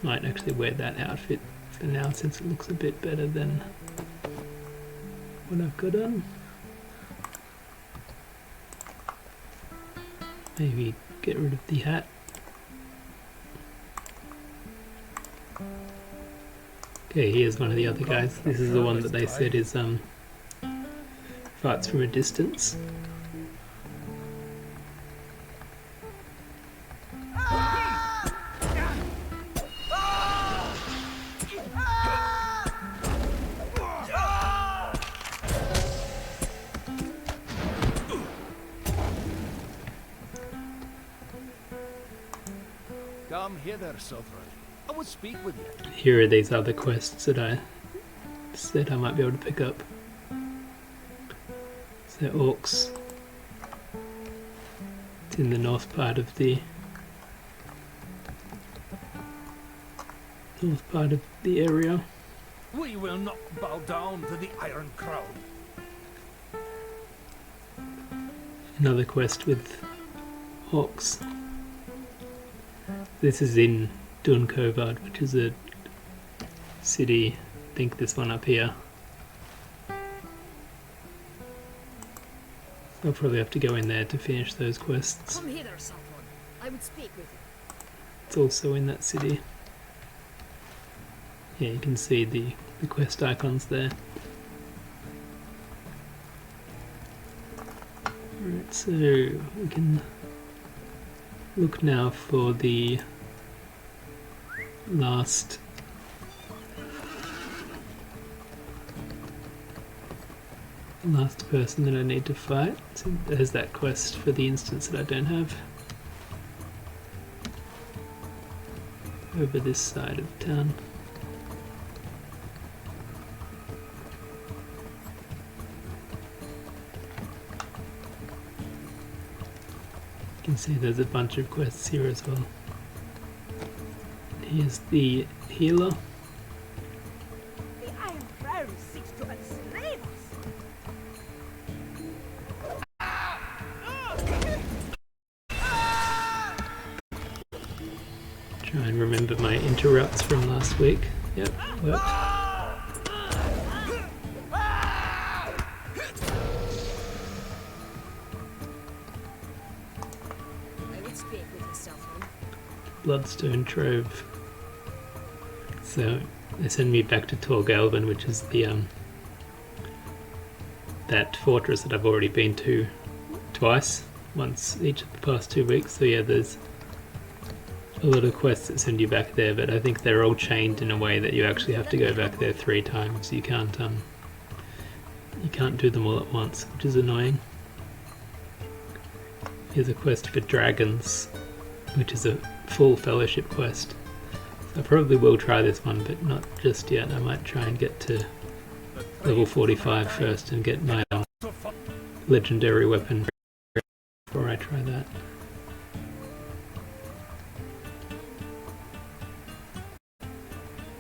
Might actually wear that outfit for now since it looks a bit better than what I've got on. Maybe get rid of the hat. Okay, here's one of the other guys. This is the one that they said is fights from a distance. Come hither, Sovereign. I will speak with you. Here are these other quests that I said I might be able to pick up. So Orcs. It's in the north part of the area. We will not bow down to the Iron Crown. Another quest with Orcs. This is in Dunkovat, which is a city, I think this one up here. I'll probably have to go in there to finish those quests. Come hither, someone. I would speak with you. It's also in that city. Yeah, you can see the quest icons there. Alright, so we can look now for the last person that I need to fight. So there's that quest for the instance that I don't have. Over this side of town. You can see there's a bunch of quests here as well. Here's the healer. The Iron Prairie seeks to enslave us. Try and remember my interrupts from last week. Yep, worked. I would speak with you, someone. Bloodstone Trove. So they send me back to Tór Gailvin, which is the that fortress that I've already been to twice, once each of the past 2 weeks. So yeah, there's a lot of quests that send you back there, but I think they're all chained in a way that you actually have to go back there 3 times. You can't do them all at once, which is annoying. Here's a quest for dragons, which is a full fellowship quest. So I probably will try this one, but not just yet. I might try and get to level 45 first and get my legendary weapon before I try that.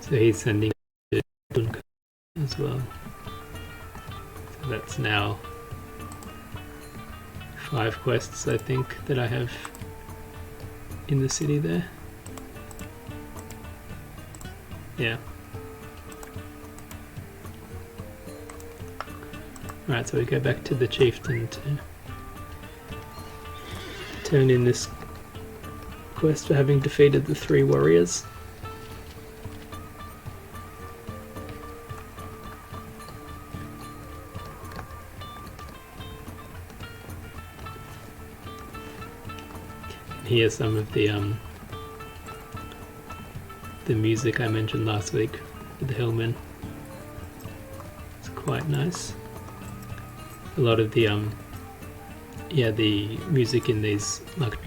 So he's sending to Clúcath as well. So that's now 5 quests, I think, that I have in the city there. Yeah. Right, so we go back to the chieftain to turn in this quest for having defeated the 3 warriors. Here's some of the music I mentioned last week with the hillmen. It's quite nice. A lot of the the music in these like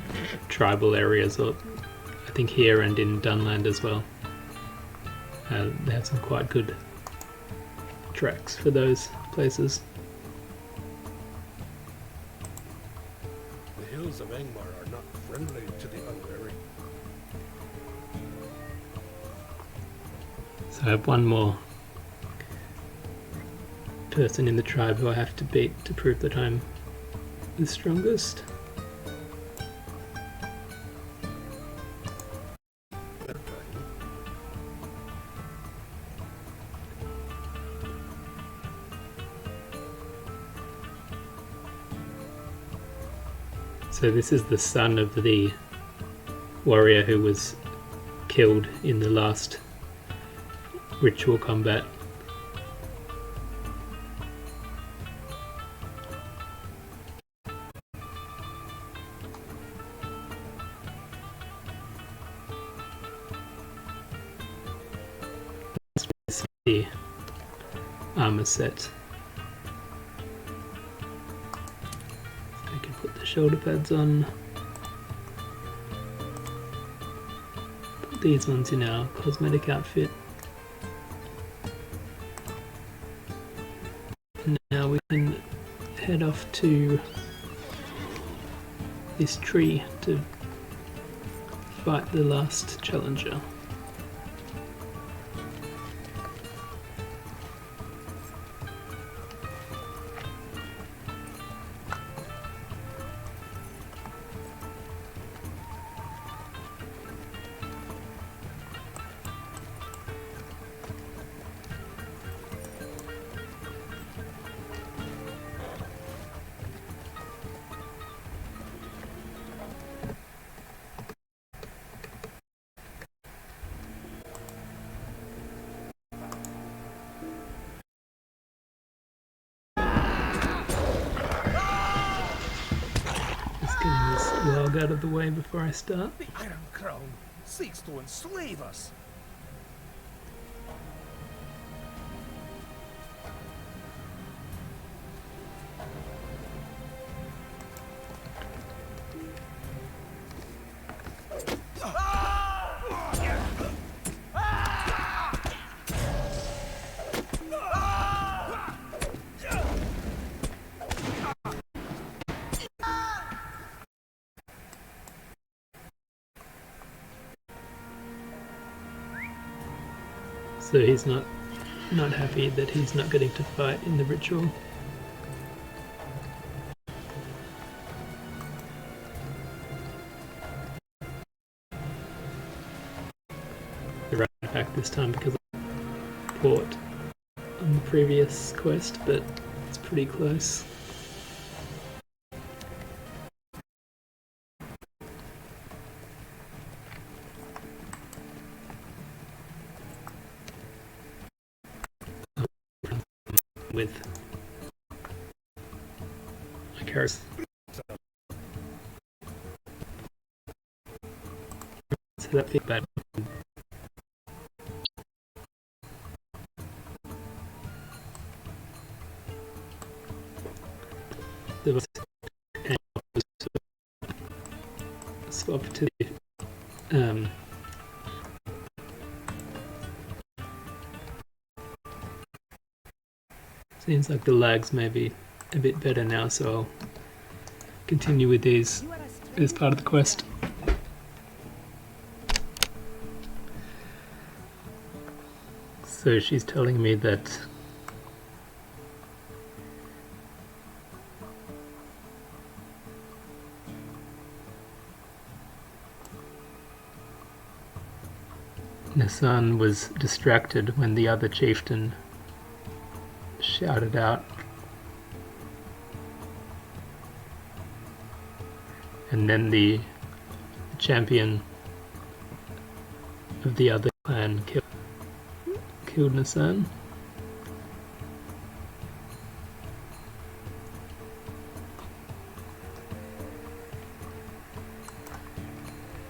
tribal areas, or I think here and in Dunland as well. They have some quite good tracks for those places. The hills of Angmar are not friendly to the unwary. So I have one more person in the tribe who I have to beat to prove that I'm the strongest. So this is the son of the warrior who was killed in the last ritual combat. The armor set. I can put the shoulder pads on. Put these ones in our cosmetic outfit. And now we can head off to this tree to fight the last challenger. log out of the way before I start. The Iron Crown seeks to enslave us. So he's not happy that he's not getting to fight in the ritual. The right back this time because I fought on the previous quest, but it's pretty close. With my character. So that feels bad. There was swap to the seems like the lags may be a bit better now, so I'll continue with these as part of the quest. So she's telling me that Nassan was distracted when the other chieftain shouted out, and then the champion of the other clan killed Nassan.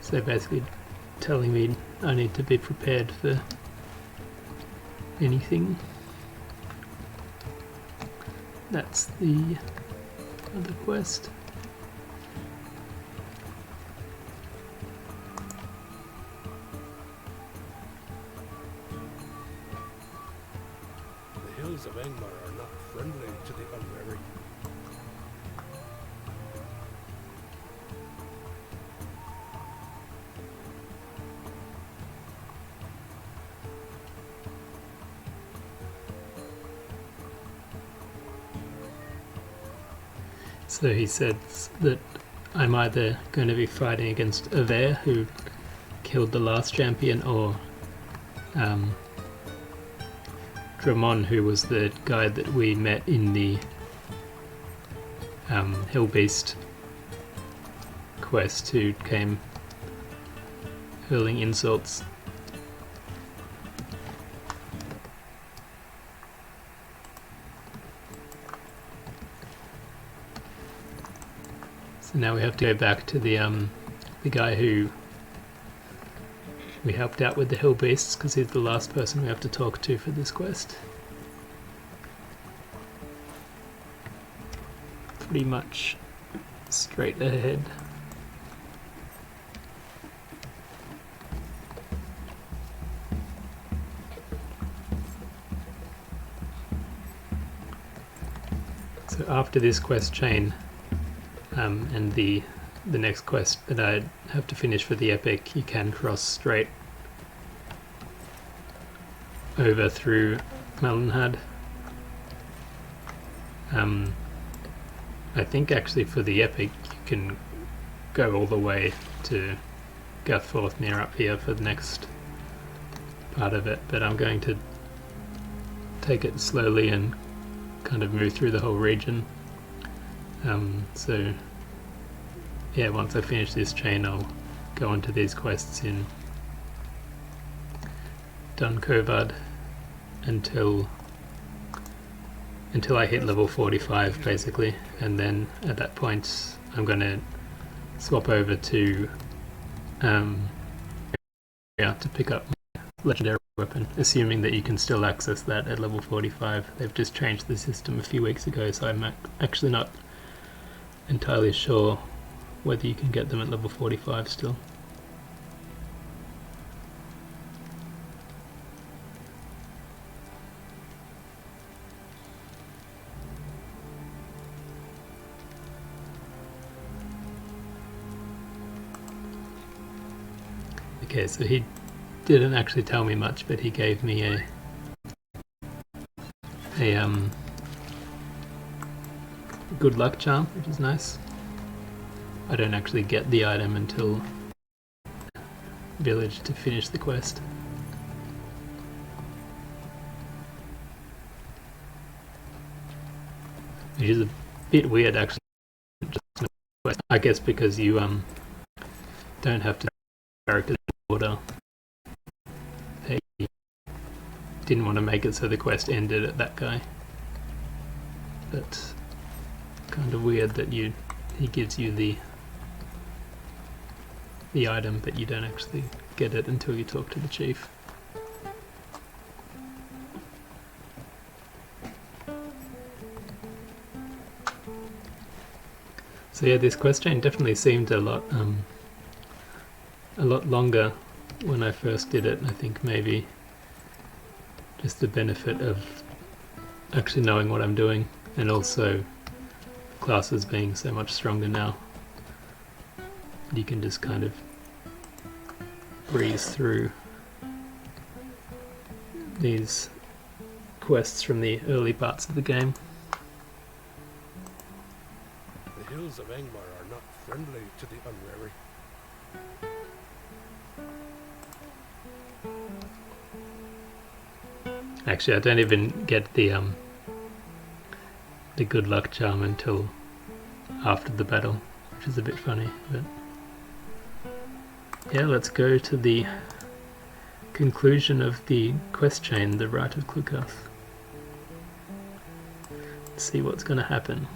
So basically telling me I need to be prepared for anything. That's the other quest. The hills of Angmar are not friendly to the unwary. So he says that I'm either going to be fighting against Aughaire, who killed the last champion, or Dramon, who was the guy that we met in the Hillbeast quest, who came hurling insults. So now we have to go back to the guy who we helped out with the Hillbeasts, because he's the last person we have to talk to for this quest. Pretty much straight ahead. So after this quest chain, and the next quest that I have to finish for the epic, you can cross straight over through Mallenhad. I think actually for the epic you can go all the way to Guthforthmere up here for the next part of it, but I'm going to take it slowly and kind of move through the whole region. So yeah, once I finish this chain I'll go on to these quests in Dun Kovad until I hit level 45 basically, and then at that point I'm going to swap over to to pick up my legendary weapon, assuming that you can still access that at level 45. They've just changed the system a few weeks ago, so I'm actually not entirely sure whether you can get them at level 45 still. Okay, so he didn't actually tell me much, but he gave me a good luck charm, which is nice. I don't actually get the item until village to finish the quest. Which is a bit weird actually, I guess because you don't have to characters in order. They didn't want to make it so the quest ended at that guy. But kind of weird that he gives you the item, but you don't actually get it until you talk to the chief. So yeah, this quest chain definitely seemed a lot longer when I first did it. I think maybe just the benefit of actually knowing what I'm doing, and also classes being so much stronger now. You can just kind of breeze through these quests from the early parts of the game. The hills of Angmar are not friendly to the unwary. Actually, I don't even get the good luck charm until after the battle, which is a bit funny, but yeah, let's go to the conclusion of the quest chain, the Rite of Clúcath. Let's see what's going to happen.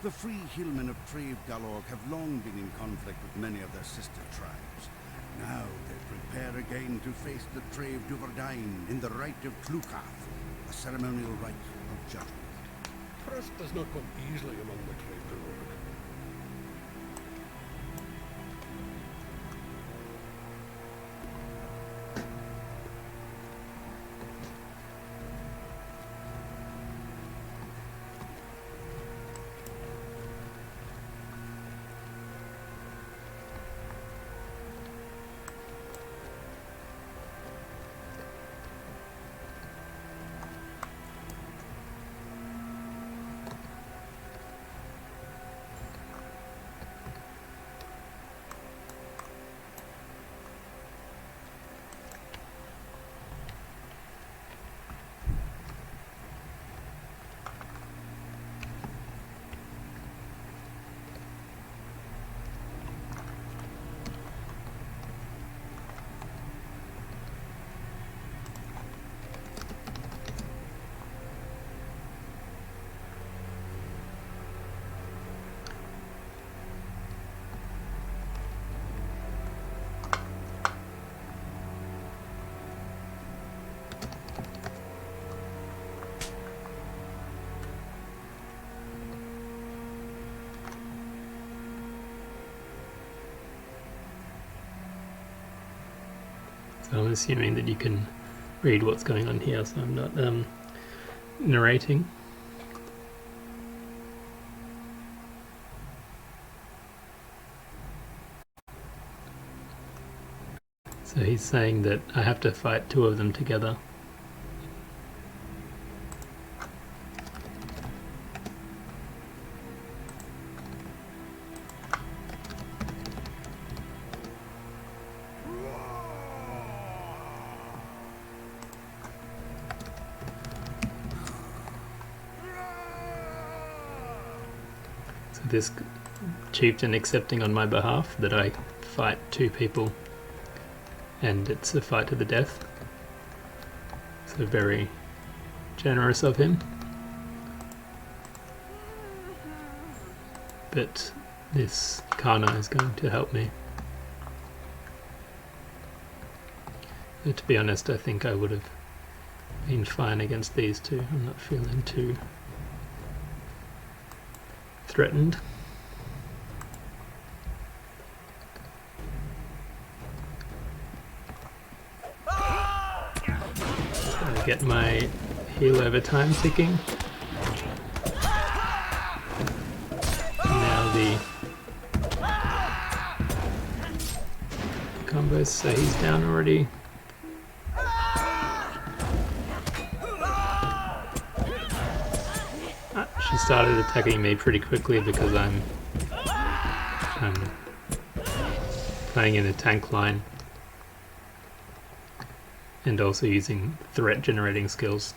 The free hillmen of Trev Gallorg have long been in conflict with many of their sister tribes. Now they prepare again to face the Trev the Warden in the Rite of Clúcath, a ceremonial rite of judgment. Trust does not come easily among the Trev Gallorg. So I'm assuming that you can read what's going on here, so I'm not narrating. So he's saying that I have to fight two of them together. This chieftain accepting on my behalf that I fight two people, and it's a fight to the death. So very generous of him. But this Kana is going to help me. But to be honest, I think I would have been fine against these two. I'm not feeling too threatened. I get my heal over time ticking. Now the combos, so he's down already. She started attacking me pretty quickly because I'm playing in a tank line and also using threat generating skills.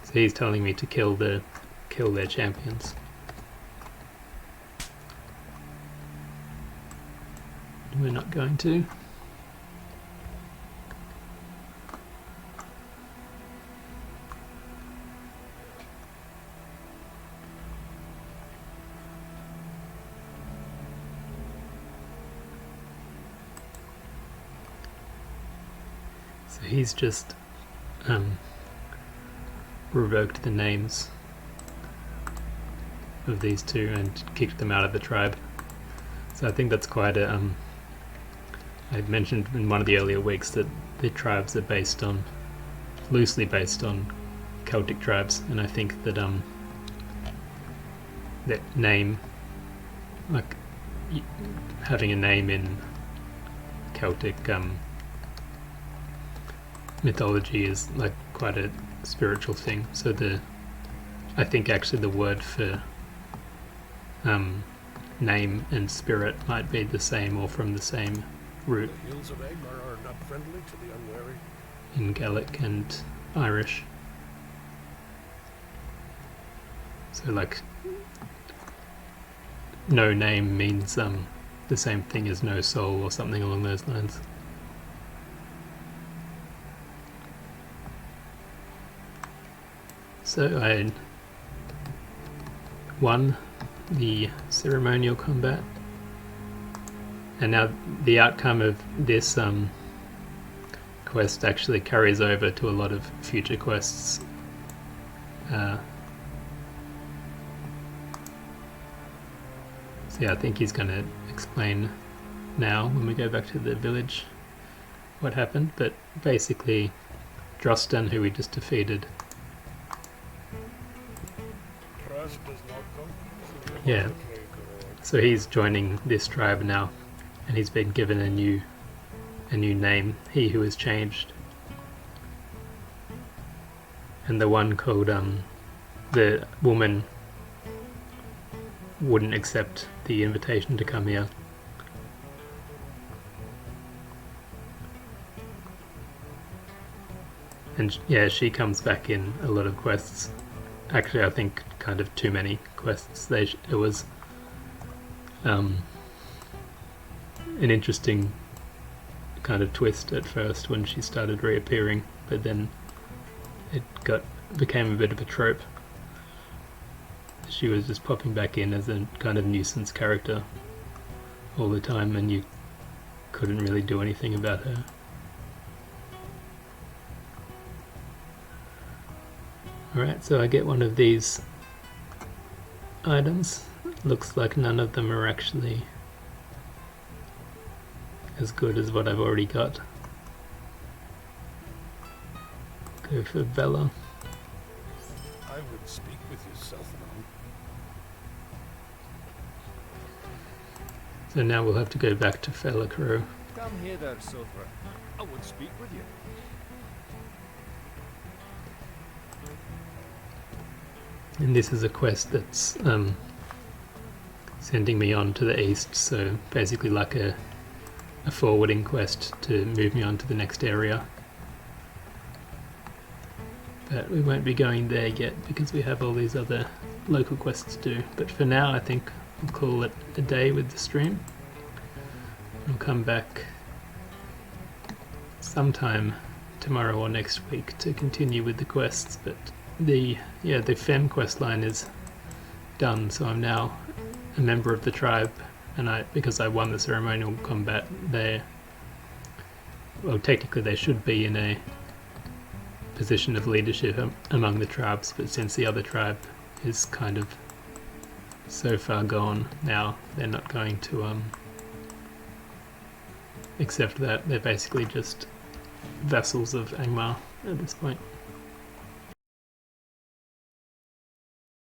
So he's telling me to kill their champions. We're not going to. So he's just revoked the names of these two and kicked them out of the tribe. So I think that's quite a I had mentioned in one of the earlier weeks that the tribes are loosely based on Celtic tribes, and I think that that name, like having a name in Celtic mythology, is like quite a spiritual thing. So I think actually the word for name and spirit might be the same or from the same root. The hills of Angmar are not friendly to the unwary. In Gaelic and Irish. So like no name means the same thing as no soul or something along those lines. So I won the ceremonial combat, and now the outcome of this quest actually carries over to a lot of future quests. So yeah, I think he's going to explain now when we go back to the village what happened, but basically Drostan, who we just defeated, yeah, so he's joining this tribe now, and he's been given a new name, he who has changed. And the one called the woman wouldn't accept the invitation to come here. And yeah, she comes back in a lot of quests. Actually, I think kind of too many quests. It was an interesting kind of twist at first when she started reappearing, but then it became a bit of a trope. She was just popping back in as a kind of nuisance character all the time, and you couldn't really do anything about her. Alright, so I get one of these items. Looks like none of them are actually as good as what I've already got. Go for Vela. I would speak with yourself now. So now we'll have to go back to Felacrow. Come here there, Silver. I would speak with you. And this is a quest that's sending me on to the east, so basically like a forwarding quest to move me on to the next area. But we won't be going there yet because we have all these other local quests to do. But for now I think we'll call it a day with the stream. We'll come back sometime tomorrow or next week to continue with the quests, but the Fen quest line is done, so I'm now a member of the tribe, and because I won the ceremonial combat, well, technically they should be in a position of leadership among the tribes, but since the other tribe is kind of so far gone now, they're not going to accept that. They're basically just vassals of Angmar at this point.